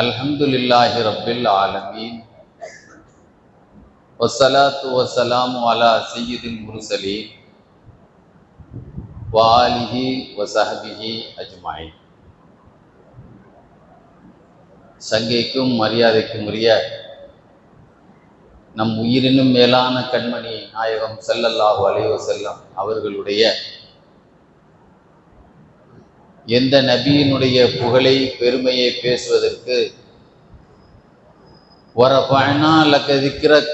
அல்ஹம்துலில்லாஹி ரப்பில் ஆலமீன் வஸ்ஸலாத்து வஸ்ஸலாமு அலா சய்யிதில் முர்ஸலீன் வ ஆலிஹி வஸஹ்பிஹி அஜ்மஈன். சங்கைக்கும் மரியாதைக்கும் உரிய நம் உயிரினும் மேலான கண்மணி நாயகம் ஸல்லல்லாஹு அலைஹி வஸல்லம் அவர்களுடைய எந்த நபியினுடைய புகழை பெருமையை பேசுவதற்கு வரஃபஅனா லக திக்ரக்,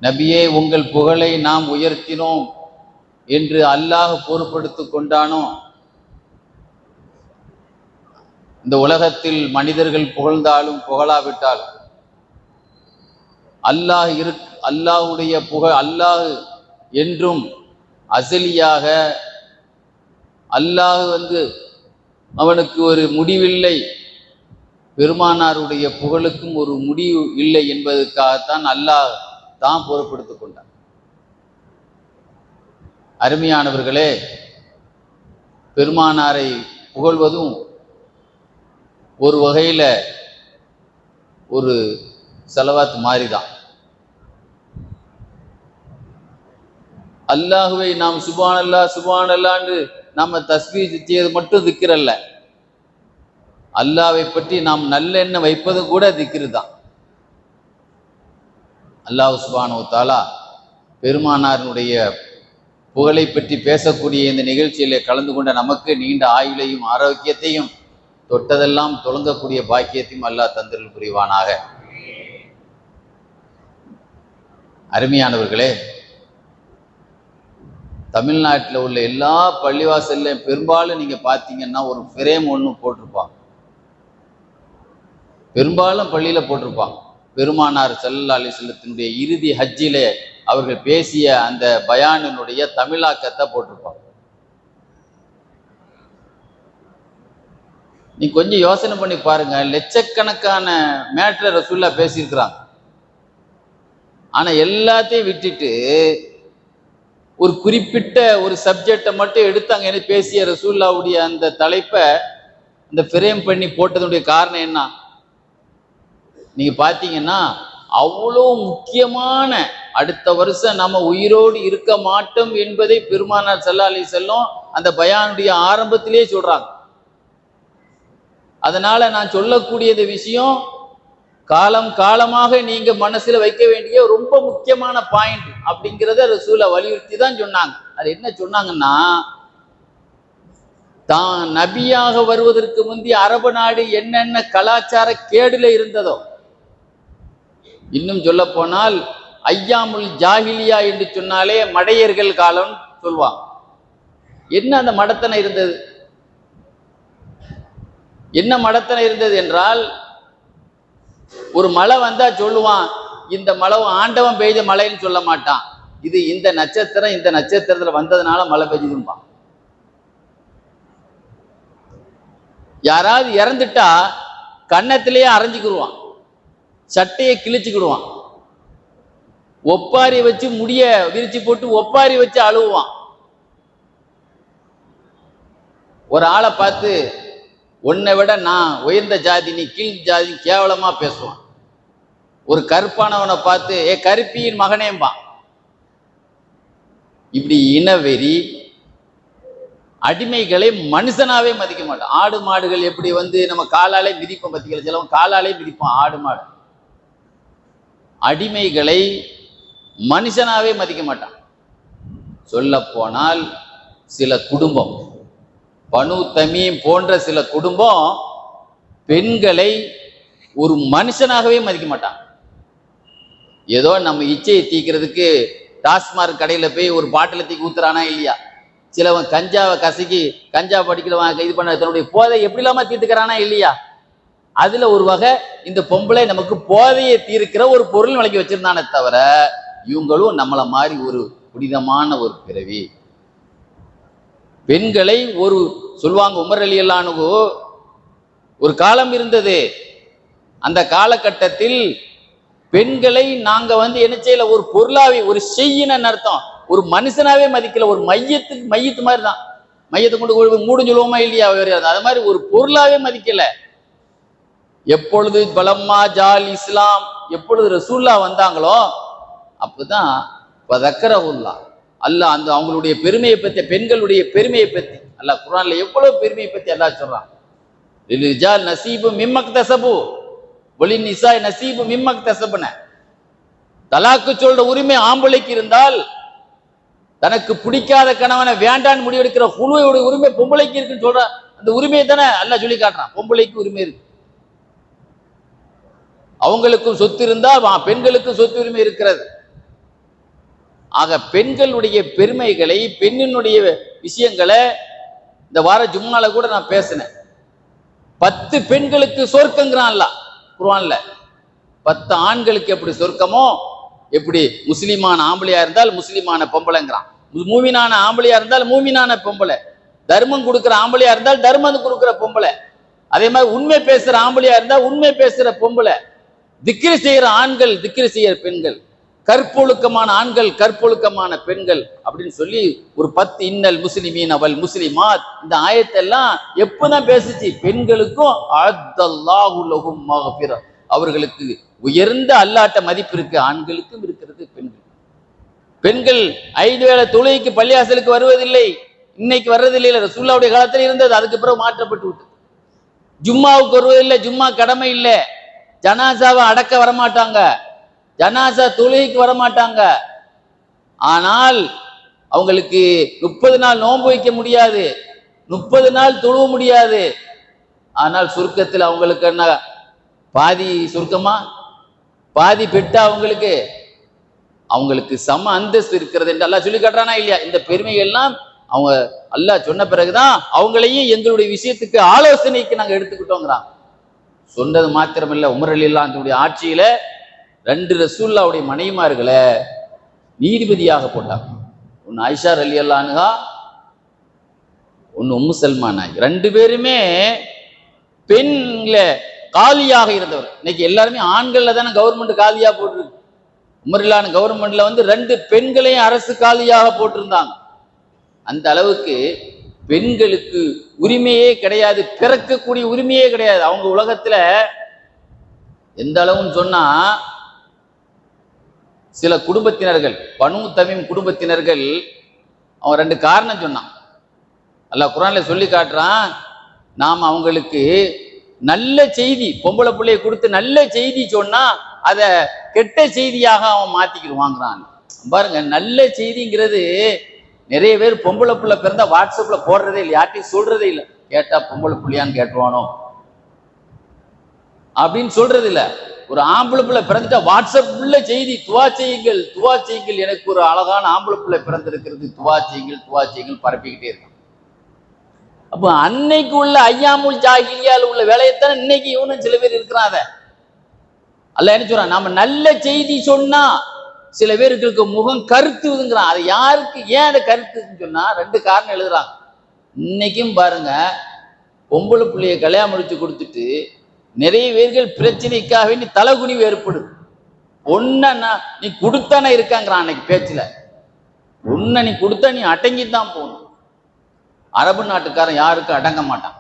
நபியே உங்கள் புகழை நாம் உயர்த்தினோம் என்று அல்லாஹ் பொறுப்படுத்திக் கொண்டானோ, இந்த உலகத்தில் மனிதர்கள் புகழ்ந்தாலும் புகழாவிட்டால் அல்லாஹுடைய புகழ், அல்லாஹ் என்றும் அசலியாக, அல்லாஹ் அவனுக்கு ஒரு முடிவில்லை, பெருமானாருடைய புகழுக்கும் ஒரு முடிவு இல்லை என்பதற்காகத்தான் அல்லாஹ் தான் பொறுப்படுத்திக் கொண்டார். அருமையானவர்களே, பெருமானாரை புகழ்வதும் ஒரு வகையில ஒரு ஸலவாத் மாதிரிதான். அல்லாஹுவை நாம் சுப்ஹானல்லாஹ் சுப்ஹானல்லாஹ்னு நம்ம தஸ்பீஹ் செய்வது மட்டும் திக்ர் அல்ல, அல்லாஹ்வை பற்றி நாம் நல்லெண்ணம் வைப்பது கூட திக்ர் தான். அல்லாஹ் சுப்ஹானஹு வ தஆலா பெருமானாருடைய புகழை பற்றி பேசக்கூடிய இந்த நிகழ்ச்சியிலே கலந்து கொண்ட நமக்கு நீண்ட ஆயுளையும் ஆரோக்கியத்தையும் தொட்டதெல்லாம் தொடங்கக்கூடிய பாக்கியத்தையும் அல்லாஹ் தந்தருள் புரிவானாக. அருமையானவர்களே, தமிழ்நாட்டில் உள்ள எல்லா பள்ளிவாசல்லையும் பெரும்பாலும் நீங்க பார்த்தீங்கன்னா ஒரு ஃப்ரேம் ஒன்று போட்டிருப்பாங்க. பெரும்பாலும் பள்ளியில போட்டிருப்பாங்க. பெருமானார் ஸல்லல்லாஹு அலைஹி வஸல்லத்தினுடைய இறுதி ஹஜ்ஜிலே அவர்கள் பேசிய அந்த பயானினுடைய தமிழாக்கத்தை போட்டிருப்பாங்க. நீ கொஞ்சம் யோசனை பண்ணி பாருங்க, லட்சக்கணக்கான மேட்டரை ரசூலுல்லாஹ் பேசியிருக்கிறாங்க. ஆனா எல்லாத்தையும் விட்டுட்டு ஒரு குறிப்பிட்ட ஒரு சப்ஜெக்டை மட்டும் எடுத்தாங்க. என்ன பேசிய ரசூலுல்லாஹ்வுடைய அந்த தலைப்பை இந்த ஃப்ரேம் பண்ணி போட்டதுடைய காரணம் என்ன? நீங்க பார்த்தீங்கன்னா அவ்வளோ முக்கியமான, அடுத்த வருஷம் நம்ம உயிரோடு இருக்க மாட்டோம் என்பதை பெருமானார் ஸல்லல்லாஹு அலைஹி வஸல்லம் அந்த பயானுடைய ஆரம்பத்திலேயே சொல்றாங்க. அதனால நான் சொல்லக்கூடிய இந்த விஷயம் காலம் காலமாக நீங்க மனசுல வைக்க வேண்டிய ரொம்ப முக்கியமான பாயிண்ட் அப்படிங்கிறத ரசூலை வலியுறுத்தி தான் சொன்னாங்க. அது என்ன சொன்னாங்கன்னா, தான் நபியாக வருவதற்கு முந்தைய அரபு நாடு என்னென்ன கலாச்சார கேடுல இருந்ததோ, இன்னும் சொல்ல போனால் ஐயாமுல் ஜாஹிலியா என்று சொன்னாலே மடையர்கள் காலம் சொல்வாங்க. என்ன அந்த மடத்தனை இருந்தது? என்ன மடத்தனை இருந்தது என்றால், ஒரு மழை வந்தா சொல்லுவான், இந்த மழை ஆண்டவன் பெய்த மழைன்னு சொல்ல மாட்டான், இது இந்த நட்சத்திரம் இந்த நட்சத்திரத்துல வந்ததுனால மழை பெய்யுதும்பான். யாராவது இறந்துட்டா கன்னத்திலேயே அரைஞ்சிக்கிடுவான், சட்டையை கிழிச்சுக்கிடுவான், ஒப்பாரி வச்சு முடிய விரிச்சு போட்டு ஒப்பாரி வச்சு அழுவான். ஒரு ஆளை பார்த்து உன்னை விட நான் உயர்ந்த ஜாதி, நீ கீழ் ஜாதி கேவலமா பேசுவான். ஒரு கருப்பானவனை பார்த்து ஏ கருப்பியின் மகனேம்பான். இப்படி இனவெறி, அடிமைகளை மனுஷனாவே மதிக்க மாட்டான். ஆடு மாடுகள் எப்படி நம்ம காலாலே மிதிப்போம் பத்திகளை, சிலவன் காலாலே மிதிப்பான் ஆடு மாடு. அடிமைகளை மனுஷனாவே மதிக்க மாட்டான். சொல்ல போனால் சில குடும்பம், பனு தமீம் போன்ற சில குடும்பம் பெண்களை ஒரு மனுஷனாகவே மதிக்க மாட்டான். ஏதோ நம்ம இச்சையை தீக்கிறதுக்கு டாஸ்மார்க் கடையில போய் ஒரு பாட்டில தீக்கி ஊத்துறானா இல்லையா? சிலவன் கஞ்சாவை கசக்கி, கஞ்சா படிக்கிறவன் இது பண்ண தன்னுடைய போதை எப்படி இல்லாம தீர்த்துக்கிறானா இல்லையா? அதுல ஒரு வகை இந்த பொம்பளை நமக்கு போதையை தீர்க்கிற ஒரு பொருள் விளக்கி வச்சிருந்தானே தவிர, இவங்களும் நம்மள மாதிரி ஒரு புனிதமான ஒரு பிறவி. பெண்களை ஒரு சொல்வாங்க, உமர் ரலியல்லாஹு அன்ஹு ஒரு காலம் இருந்தது, அந்த காலகட்டத்தில் பெண்களை நாங்க என்ன செய்யல, ஒரு பொருளாவே, ஒரு செய்யின்னு அர்த்தம், ஒரு மனுஷனாவே மதிக்கல. ஒரு மையத்து மாதிரி தான், மையத்தை கொண்டு மூடுன்னு சொல்லுவோமா இல்லையா? அது மாதிரி ஒரு பொருளாவே மதிக்கல. எப்பொழுது பலம்மா ஜால் இஸ்லாம், எப்பொழுது ரசூல்லா வந்தாங்களோ அப்பதான் பதக்கரவுல்லா, அல்லாஹ் அந்த அவங்களுடைய பெருமையை பத்தி, பெண்களுடைய பெருமையை பத்தி அல்லாஹ் குர்ஆன்ல எவ்வளவு பெருமையை பத்தி அல்லாஹ் சொல்றான். லிரிஜால் நஸீபு மிம்மக்தஸபு வலின் நிஸாய் நஸீபு மிம்மக்தஸபன. தலாக்கு சொல்ற உரிமை ஆம்பளைக்கு இருந்தால், தனக்கு பிடிக்காத கணவனை வேண்டான்னு முடிவெடுக்கிற குழுவோட உரிமை பொம்பளைக்கு இருக்குன்னு சொல்ற அந்த உரிமையை தானே அல்லாஹ் சொல்லி காட்டுறான். பொம்பளைக்கு உரிமை இருக்கு, அவங்களுக்கும் சொத்து இருந்தால் பெண்களுக்கும் சொத்து உரிமை இருக்கிறது. ஆக பெண்களுடைய பெருமைகளை, பெண்ணினுடைய விஷயங்களை இந்த வார ஜும்மால கூட நான் பேசினேன். 10 பெண்களுக்கு சொர்க்கங்கிறான் அல்லாஹ் குர்ஆன்ல. 10 ஆண்களுக்கு எப்படி சொர்க்கமோ, எப்படி முஸ்லிமான ஆம்பளையா இருந்தால் முஸ்லிமான பொம்பளைங்கிறான், மூமினான ஆம்பளையா இருந்தால் மூமினான பொம்பளை, தர்மம் கொடுக்கிற ஆம்பளையா இருந்தால் தர்மம் கொடுக்கிற பொம்பளை, அதே மாதிரி உண்மை பேசுற ஆம்பளையா இருந்தால் உண்மை பேசுற பொம்பளை, திக்ரு செய்யற ஆண்கள் திக்ரு செய்யற பெண்கள், கற்பொழுக்கமான ஆண்கள் கற்பொழுக்கமான பெண்கள் அப்படின்னு சொல்லி ஒரு 10 இன்னல் முஸ்லிமீன் அவல் முஸ்லிமாத், இந்த ஆயத்தெல்லாம் எப்பதான் பேசுச்சு? பெண்களுக்கும் அத்தல்லாஹு லஹும் மக்ஃபிர, அவர்களுக்கு உயர்ந்த அல்லாட்ட மதிப்பு இருக்கு, ஆண்களுக்கும் இருக்கிறது. பெண்கள் 5 வேளை தொழுகைக்கு பள்ளியாசலுக்கு வருவதில்லை, இன்னைக்கு வர்றதில்லை, ரசூலுல்லாஹ்வுடைய காலத்தில் இருந்தது, அதுக்கு பிறகு மாற்றப்பட்டு விட்டு. ஜும்மாவுக்கு வருவதில்லை, ஜும்மா கடமை இல்லை. ஜனாசாவை அடக்க வரமாட்டாங்க, ஜனாசா தொழுகைக்கு வரமாட்டாங்க. ஆனால் அவங்களுக்கு 30 நாள் நோன்பு வைக்க முடியாது, 30 நாள் தொழுவ முடியாது. ஆனால் சுருக்கத்தில் அவங்களுக்கு என்ன, பாதி சுருக்கமா பாதி பெட்டா அவங்களுக்கு சம அந்தஸ்து இருக்கிறது என்று அல்லாஹ் சொல்லி காட்டுறானா இல்லையா? இந்த பெருமைகள்லாம் அவங்க அல்லாஹ் சொன்ன பிறகுதான் அவங்களையும் எங்களுடைய விஷயத்துக்கு ஆலோசனைக்கு நாங்க எடுத்துக்கிட்டோங்கிறாங்க. சொன்னது மாத்திரமில்ல, உமர் ரலியல்லாஹு அன்ஹுடைய ஆட்சியில 2 ரசூலுல்லாஹ்வுடைய மனைவிமார்களை நீதிபதியாக போட்டாங்க. ஒன்னு ஆயிஷா ரலியல்லாஹு அன்ஹா, ஒன்னு உம்மு சல்மா நாயகி. 2 பேருமே பெண்ல காலியாக இருந்தவர். இன்னைக்கு எல்லாருமே ஆண்கள்ல தானே கவர்மெண்ட் காலியா போட்டிருக்கு. உமரில்லான கவர்மெண்ட்ல 2 பெண்களையும் அரசு காலியாக போட்டிருந்தாங்க. அந்த அளவுக்கு பெண்களுக்கு உரிமையே கிடையாது, பிறக்கக்கூடிய உரிமையே கிடையாது. அவங்க உலகத்துல எந்த அளவுன்னு சொன்னா, சில குடும்பத்தினர்கள், பனு தமீம் குடும்பத்தினர்கள், அவன் 2 காரணம் சொன்னான். அல்லாஹ் குர்ஆன்ல சொல்லி காட்டுறான், நாம் அவங்களுக்கு நல்ல செய்தி, பொம்பளை பிள்ளையை கொடுத்து நல்ல செய்தி சொன்னா அதை கெட்ட செய்தியாக அவன் மாத்திக்கிடுவாங்கிறான். பாருங்க, நல்ல செய்திங்கிறது நிறைய பேர் பொம்பளை பிள்ளை பிறந்தா வாட்ஸ்அப்ல போடுறதே இல்லை, யார்ட்டையும் சொல்றதே இல்லை. கேட்டா பொம்பளை பிள்ளையான்னு கேட்டுவானோ அப்படின்னு சொல்றது இல்லை. ஒரு ஆம்பளை பிள்ளை பிறந்துட்டா வாட்ஸ்அப்ல செய்தி, துவா செய்யுங்கள் துவா செய்யுங்கள், எனக்கு ஒரு அழகான ஆம்பளை பிள்ளை பிறந்திருக்கிறது, துவா செய்யுங்கள் துவா செய்யுங்கள் பரப்பிக்கிட்டே இருக்கான். அப்போ அன்னைக்கு உள்ள ஐயாமுல் ஜாஹிலியால உள்ள வேலையைத்தானே இன்னைக்கு இவனும் சில பேர் இருக்கிறான். அதை அல்லாஹ் என்ன சொல்றான், நாம நல்ல செய்தி சொன்னா சில பேருக்கு முகம் கருத்துதுங்கிறான். அது யாருக்கு, ஏன் அதை கருத்துன்னு சொன்னா 2 காரணம் எழுதுறாங்க. இன்னைக்கும் பாருங்க, பொம்பளை பிள்ளைய கல்யாணம் முடிச்சு கொடுத்துட்டு நிறைய பேர்கள் பிரச்சனைக்காக வேண்டி தலைகுனிவு ஏற்படுது. ஒன்ன நீ கொடுத்தானே இருக்காங்கிறான் அன்னைக்கு பேச்சுல. ஒன்ன நீ கொடுத்தா நீ அடங்கித்தான் போகணும். அரபு நாட்டுக்காரன் யாருக்கும் அடங்க மாட்டான்.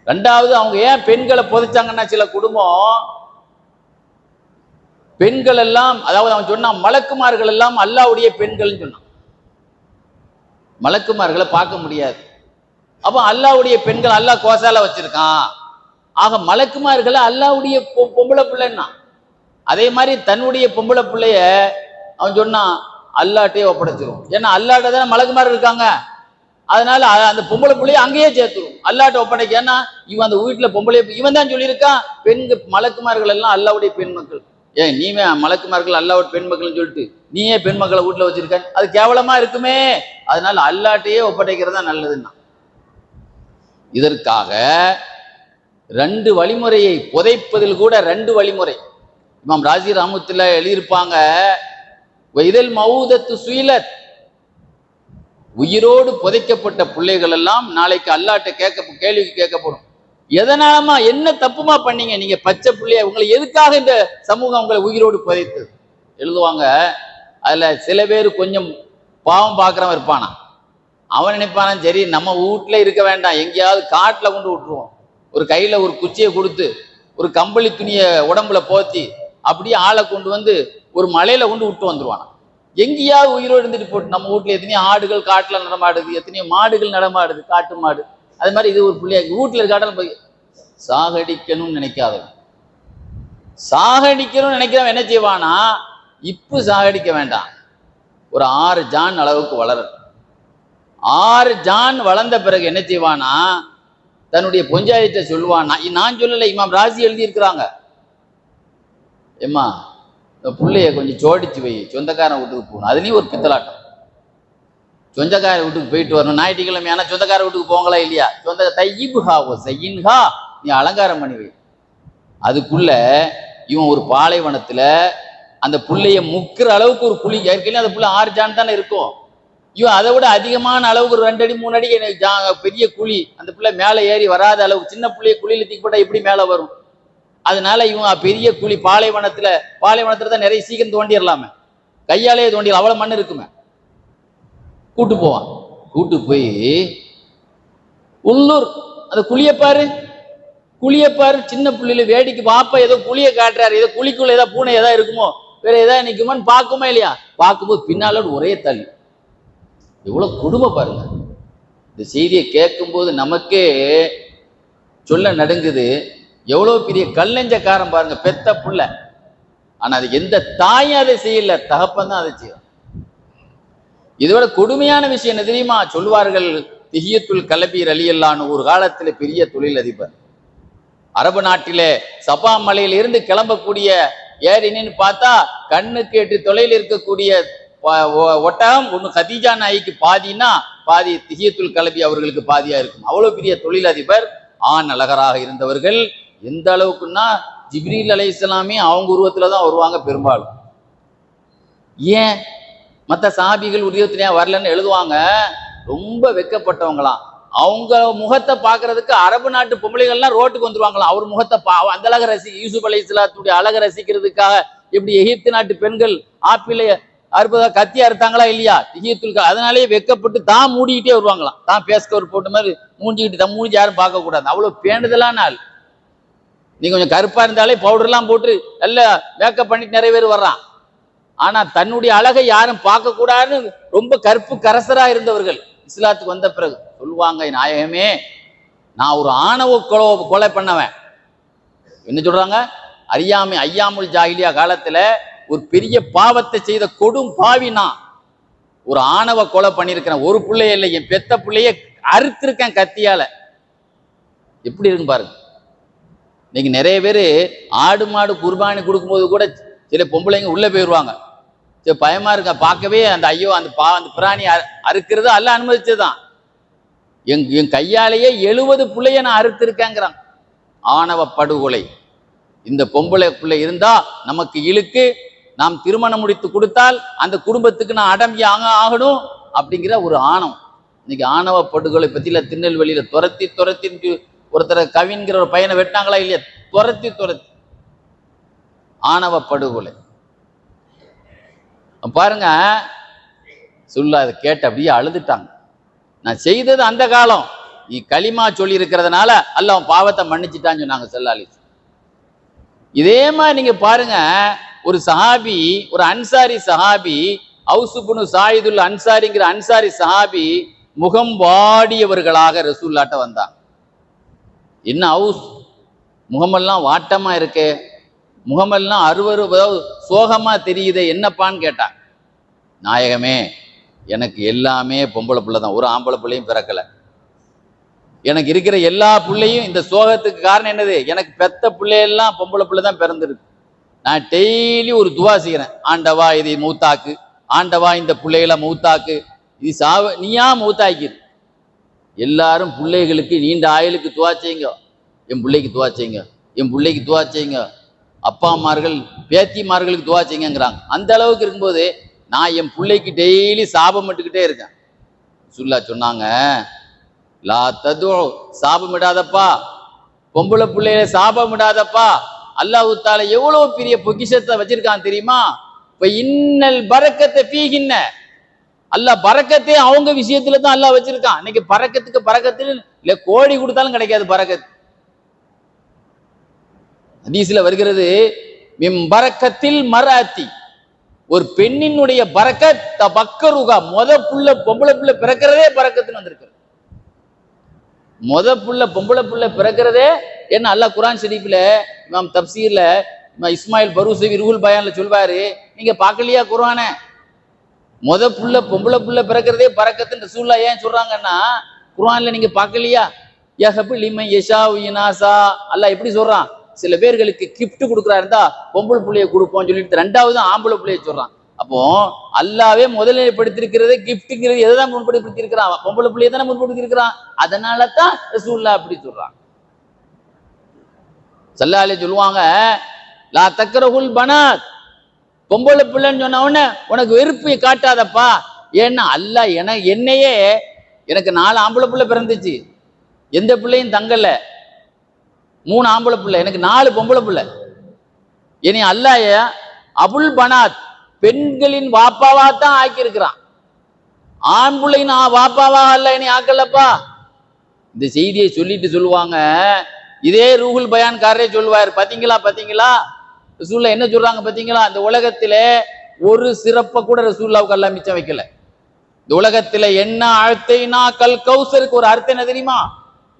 2வது, அவங்க ஏன் பெண்களை புதைச்சாங்கன்னா, சில குடும்பம் பெண்கள் எல்லாம், அதாவது அவன் சொன்னான் மலக்குமார்கள் எல்லாம் அல்லாஹ்வுடைய பெண்கள் சொன்னான். மலக்குமார்களை பார்க்க முடியாது. அப்ப அல்லாஹ்வுடைய பெண்கள் அல்லாஹ் கோசால வச்சிருக்கான். ஆக மலக்குமார்களை அல்லாஹ்வுடைய பொம்பளை பிள்ளைன்னா, அதே மாதிரி தன்னுடைய பொம்பளை பிள்ளைய அவன் சொன்னான் அல்லாஹ்ட்டே ஒப்படைச்சிரும். ஏன்னா அல்லாஹ்ட்ட தானே மலக்குமார் இருக்காங்க, அதனால அந்த பொம்பளை பிள்ளைய அங்கேயே சேர்த்துரும், அல்லாஹ்ட்ட ஒப்படைக்க. ஏன்னா இவன் அந்த வீட்டுல பொம்பளை, இவன் தான் சொல்லியிருக்கான் பெண்கள் மலக்குமார்கள் எல்லாம் அல்லாஹ்வுடைய பெண் மக்கள். ஏன் நீமே மலக்குமார்கள் அல்லாஹ்வுடைய பெண் மக்கள்னு சொல்லிட்டு நீயே பெண் மக்களை வீட்டுல வச்சிருக்க, அது கேவலமா இருக்குமே, அதனால அல்லாஹ்ட்டையே ஒப்படைக்கிறதா நல்லதுன்னா. இதற்காக 2 வழிமுறையை, புதைப்பதில் கூட 2 வழிமுறை இமாம் ராஜி ரஹ்மத்துல்லாஹி எழுதியிருப்பாங்க. இதழ் மவுதத்து சுயிலத், உயிரோடு புதைக்கப்பட்ட பிள்ளைகள் எல்லாம் நாளைக்கு அல்லாஹ்ட்ட கேள்வி கேட்கப்படும். எதனாலமா, என்ன தப்புமா பண்ணீங்க நீங்க, பச்சை பிள்ளைய உங்களை எதுக்காக இந்த சமூகம் உங்களை உயிரோடு புதைத்தது எழுதுவாங்க. அதுல சில பேர் கொஞ்சம் பாவம் பார்க்குறவன் இருப்பானா, அவன் நினைப்பானா சரி நம்ம வீட்டுல இருக்க வேண்டாம், எங்கேயாவது காட்டுல கொண்டு விட்டுருவோம், ஒரு கையில ஒரு குச்சியை கொடுத்து ஒரு கம்பளி துணியை உடம்புல போத்தி அப்படியே ஆளை கொண்டு வந்து ஒரு மலையில கொண்டு விட்டு வந்துருவான். எங்கேயாவது உயிரோடு இருந்துட்டு போட்டு, நம்ம வீட்டுல எத்தனையோ ஆடுகள் காட்டுல நடமாடுது, எத்தனையோ மாடுகள் நடமாடுது, காட்டு மாடு. அது மாதிரி இது ஒரு பிள்ளைய வீட்டுல இருக்காட்டாலும் போய் சாகடிக்கணும்னு நினைக்காதவன். சாகடிக்கணும்னு நினைக்கிறவன் என்ன செய்வானா, இப்ப சாகடிக்க வேண்டாம், ஒரு 6 ஜான் அளவுக்கு வளரும். 6 ஜான் வளர்ந்த பிறகு என்ன செய்வானா, தன்னுடைய பொஞ்சாயத்தை சொல்லுவான். நான் சொல்லலை, இமாம் ராசி எழுதி இருக்கிறாங்க. ஏம்மா இந்த பிள்ளைய கொஞ்சம் ஜோடிச்சு வை, சொந்தக்காரன் வீட்டுக்கு போகணும். அதுலேயும் ஒரு பித்தலாட்டம். சொந்தக்கார வீட்டுக்கு போயிட்டு வரணும், ஞாயிற்றுக்கிழமை. ஆனால் சொந்தக்கார வீட்டுக்கு போங்களா இல்லையா, சொந்த தையிபுஹா ஓ சையின்ஹா, நீ அலங்காரம் பண்ணி வை. அதுக்குள்ள இவன் ஒரு பாலைவனத்துல அந்த புள்ளைய முக்கிற அளவுக்கு ஒரு புளி, ஏற்கனவே அந்த புள்ள 6 ஜான் தானே இருக்கும். இவன் அதை விட அதிகமான அளவுக்கு ஒரு 2 அடி 3 அடி பெரிய குழி, அந்த பிள்ளை மேலே ஏறி வராத அளவுக்கு. சின்ன பிள்ளைய குழியில தூக்கி போட்டா எப்படி மேலே வரும்? அதனால இவன் பெரிய குழி, பாலைவனத்துல தான் நிறைய சீக்கிரம் தோண்டிடலாமே, கையாலேயே தோண்டிடலாம், அவ்வளவு மண் இருக்குமே. கூட்டு போவான். கூட்டு போய் உள்ளூர் அந்த குழியப்பாரு, சின்ன புள்ளியில வேடிக்கை பாப்பா ஏதோ குழிய காட்டுறாரு, ஏதோ குழிக்குள்ள ஏதோ பூனை ஏதாவது இருக்குமோ, வேற ஏதாவது நிக்குமோன்னு பார்க்குமா இல்லையா. பார்க்கும்போது பின்னால ஒரே தள்ளி. எவ்வளவு கொடுமை பாருங்க. இந்த செய்தியை கேட்கும்போது நமக்கே சொல்ல நடுங்குது. எவ்வளவு பெரிய கல்லஞ்சக்காரன் பாருங்க, பெத்த புள்ள. ஆனா அது எந்த தாயும் அதை செய்யல, தகப்பன் தான் அதை செய்யும். இதோட கொடுமையான விஷயம் என்ன தெரியுமா? சொல்லுவார்கள், திஹியத்துல் கலபி ரலியல்லாஹு ஒரு காலத்துல பெரிய தொழிலதிபர். அரபு நாட்டிலே சபா மலையில இருந்து கிளம்பக்கூடிய ஏரின்னு பார்த்தா கண்ணுக்கு 8 தொலைவில் இருக்கக்கூடிய ஒட்டகம் ஒண்ணு கதீஜா நாய்க்கு பாதினா பாதி திஹியத்துல் கலபி அவர்களுக்கு பாதியா இருக்கும். அவ்வளவு பெரிய தொழிலதிபர், ஆண் அழகராக இருந்தவர்கள். எந்த அளவுக்குன்னா ஜிப்ரீல் அலைஹிஸ்ஸலாமே அவங்க உருவத்துலதான் வருவாங்க பெரும்பாலும். ஏன் மற்ற சஹாபிகள் உருவத்திலேயே வரலன்னு எழுதுவாங்க. ரொம்ப வெக்கப்பட்டவங்களாம். அவங்க முகத்தை பார்க்கறதுக்கு அரபு நாட்டு பொம்பளைகள்லாம் ரோட்டுக்கு வந்துருவாங்களாம். அவர் முகத்தை அந்த அழக யூசுப் அலைஹிஸ்ஸலாத்துடைய அழகை ரசிக்கிறதுக்காக. எப்படி எகிப்து நாட்டு பெண்கள் ஆப்பிளை அறுபதா கத்தி அறுத்தாங்களா இல்லையா, திஹியத்துல். அதனாலேயே வெக்கப்பட்டு தான் மூடிக்கிட்டே வருவாங்களாம். தான் பேஸ்கவர் போட்ட மாதிரி மூஞ்சிக்கிட்டு, தான் மூஞ்சி யாரும் பார்க்க கூடாது. அவ்வளவு பேணுதலான ஆள். நீ கொஞ்சம் கருப்பா இருந்தாலே பவுடர்லாம் போட்டு நல்ல மேக்கப் பண்ணிட்டு நிறைய பேர் வர்றான். ஆனா தன்னுடைய அழகை யாரும் பார்க்க கூடாதுன்னு ரொம்ப கருப்பு கரசரா இருந்தவர்கள். இஸ்லாத்துக்கு வந்த பிறகு சொல்லுவாங்க, நாயகமே நான் ஒரு ஆணவ கொலை பண்ணவன். என்ன சொல்றாங்க, அறியாமை ஐயாமுல் ஜாஹிலியா காலத்துல ஒரு பெரிய பாவத்தை செய்த கொடும் பாவினா, ஒரு ஆணவ கொலை பண்ணிருக்கிறேன். ஒரு பிள்ளைய இல்லை, என் பெத்த பிள்ளைய அறுத்திருக்கேன் கத்தியால. எப்படி இருக்கு பாருங்க. இன்னைக்கு நிறைய பேர் ஆடு மாடு குர்பானி கொடுக்கும்போது கூட சில பொம்பளைங்க உள்ள போயிடுவாங்க. சரி பயமா இருக்க, பார்க்கவே அந்த ஐயோ அந்த பிராணி அறுக்கிறது அல்ல அனுமதிச்சதுதான். என் கையாலேயே 70 பிள்ளைய நான் அறுத்திருக்கேங்கிறான். ஆணவ படுகொலை. இந்த பொம்பளை பிள்ளை இருந்தா நமக்கு இழுக்கு, நாம் திருமணம் முடித்து கொடுத்தால் அந்த குடும்பத்துக்கு நான் அடங்கி ஆகணும் அப்படிங்கிற ஒரு ஆணவம். இன்னைக்கு ஆணவ படுகொலை பத்தியில திருநெல்வேலியில துரத்தி ஒருத்தரை கவின்கிற ஒரு பையனை வெட்டாங்களா இல்லையா, துரத்தி ஆணவ படுகொலை. பாருங்க, சொல்ல அதை கேட்டு அப்படியே அழுதுட்டாங்க. நான் செய்தது அந்த காலம், நீ களிமா சொல்லி இருக்கிறதுனால அல்ல அவன் பாவத்தை மன்னிச்சுட்டான்னு சொன்னாங்க ஸல்லல்லாஹு. இதே மாதிரி நீங்க பாருங்க, ஒரு சஹாபி, ஒரு அன்சாரி சஹாபி, அவுஸ் இப்னு சாயிதுல் அன்சாரிங்கிற அன்சாரி சஹாபி முகம் வாடியவர்களாக ரசூலுல்லாஹ்ட்ட வந்தாங்க. என்ன அவுஸ், முகமெல்லாம் வாட்டமா இருக்கே, முகமெல்லாம் சோகமா தெரியுது, என்னப்பான்னு கேட்டான். நாயகமே எனக்கு எல்லாமே பொம்பளை பிள்ளை தான், ஒரு ஆம்பளை பிள்ளையும் பிறக்கல. எனக்கு இருக்கிற எல்லா பிள்ளையும், இந்த சோகத்துக்கு காரணம் என்னது, எனக்கு பெத்த பிள்ளையெல்லாம் பொம்பளை பிள்ளை தான் பிறந்திருக்கு. நான் டெய்லி ஒரு துவா செய்கிறேன், ஆண்டவா இதை மூத்தாக்கு, ஆண்டவா இந்த பிள்ளைகளை மூத்தாக்கு, இது நீயா மூத்தாக்கிரு. எல்லாரும் பிள்ளைகளுக்கு நீண்ட ஆயுளுக்கு துவா செய்யுங்க, என் பிள்ளைக்கு துவா செய்யுங்க, என் பிள்ளைக்கு துவா செய்யுங்க, அப்பா அம்மார்கள் பேத்திமார்களுக்கு துவா செய்யுங்கிறாங்க. அந்த அளவுக்கு இருக்கும்போது நான் என் பிள்ளைக்கு டெய்லி சாபம் விட்டுக்கிட்டே இருக்கேன். சுல்லா சொன்னாங்க, லா தது, சாபம் விடாதப்பா, பொம்பளை பிள்ளைய சாபம் விடாதப்பா. அல்லாஹ் தஆலா எவ்வளவு பெரிய பொக்கிஷத்தை வச்சிருக்கான் தெரியுமா. இப்ப இன்னல் பரக்கத்தை ஃபீஹின்ன, அல்லாஹ் பரக்கத்தே அவங்க விஷயத்துல தான் அல்லாஹ் வச்சிருக்கான். இன்னைக்கு பரக்கத்துக்கு இல்ல கோடி கொடுத்தாலும் கிடைக்காது பரக்கத்து. ஹதீஸ்ல வருகிறது பரக்கத்தில் மராத்தி, ஒரு பெண்ணினுடைய பரக்கத் தபக்கருகா, பொம்பளை புள்ள பிறக்கிறதே பரக்கத்துன்னு வந்திருக்கு. பொம்பளை புள்ள பிறக்கிறதே என்ன அல்லாஹ் குர்ஆன் ஷரீஃப்ல இமாம் தப்சீர்ல இஸ்மாயில் பரூசவி ரூஹுல் பயான்ல சொல்வாரு, நீங்க பார்க்கலையா குர்ஆனை? பொம்பளை புள்ள பிறக்கிறதே பரக்கத்துன்னு ரசூலுல்லாஹ் ஏன் சொல்றாங்கன்னா, குர்ஆன்ல நீங்க பார்க்கலையா? யஹபு லிமன் யஷாஉ இனாசா, அல்லாஹ் எப்படி சொல்றான்? சில பேர்களுக்கு கிஃப்ட் கொடுக்குறாருந்தா பொம்பளை புள்ளைய கொடுப்போம் சொல்லிட்டு ரெண்டாவது ஆம்பளை புள்ளைய சொல்றான். அப்போ அல்லாவே முதலிலைப்படுத்திருக்கிறது கிஃப்ட்ங்கிறது எதை தான் முன்படுத்தி இருக்கிறான்? பொம்பளை புள்ளைய தானே முன்படுத்தி இருக்கிறான். அதனால தான் ரசூலுல்லாஹ் அப்படி சொல்றான். ஸல்லல்லாஹு அலைஹி சொல்லுவாங்க, லா தக்ரஹுல் பனாத், பொம்பளை பிள்ளைன்னு சொன்ன உடனே உனக்கு வெறுப்பை காட்டாதப்பா. ஏன்னா அல்லாஹ் என்னையே எனக்கு 4 ஆம்பளை பிள்ளை பிறந்துச்சு, எந்த பிள்ளையும் தங்கல, 3 ஆம்பளை பிள்ளை, எனக்கு 4 பொம்பளை பிள்ளை. இனி அல்லாஹ் அபுல் பனாத், பெண்களின் வாப்பாவா தான் ஆக்கி இருக்கிறான், ஆண் பிள்ளையின் வாப்பாவா அல்ல இனி ஆக்கலப்பா. இந்த செய்தியை சொல்லிட்டு சொல்லுவாங்க, இதே ரூஹுல் பயான்காரரே சொல்லுவார், பாத்தீங்களா ரசூலுல்லாஹ் என்ன சொல்றாங்க பாத்தீங்களா? இந்த உலகத்திலே ஒரு சிறப்பை கூட ரசூலுல்லாஹ்வுக்கு அல்லாஹ் மிச்சம் வைக்கல. இந்த உலகத்தில என்ன அழ்த்தைனா கல் கௌசருக்கு ஒரு அர்த்தம் என்ன தெரியுமா?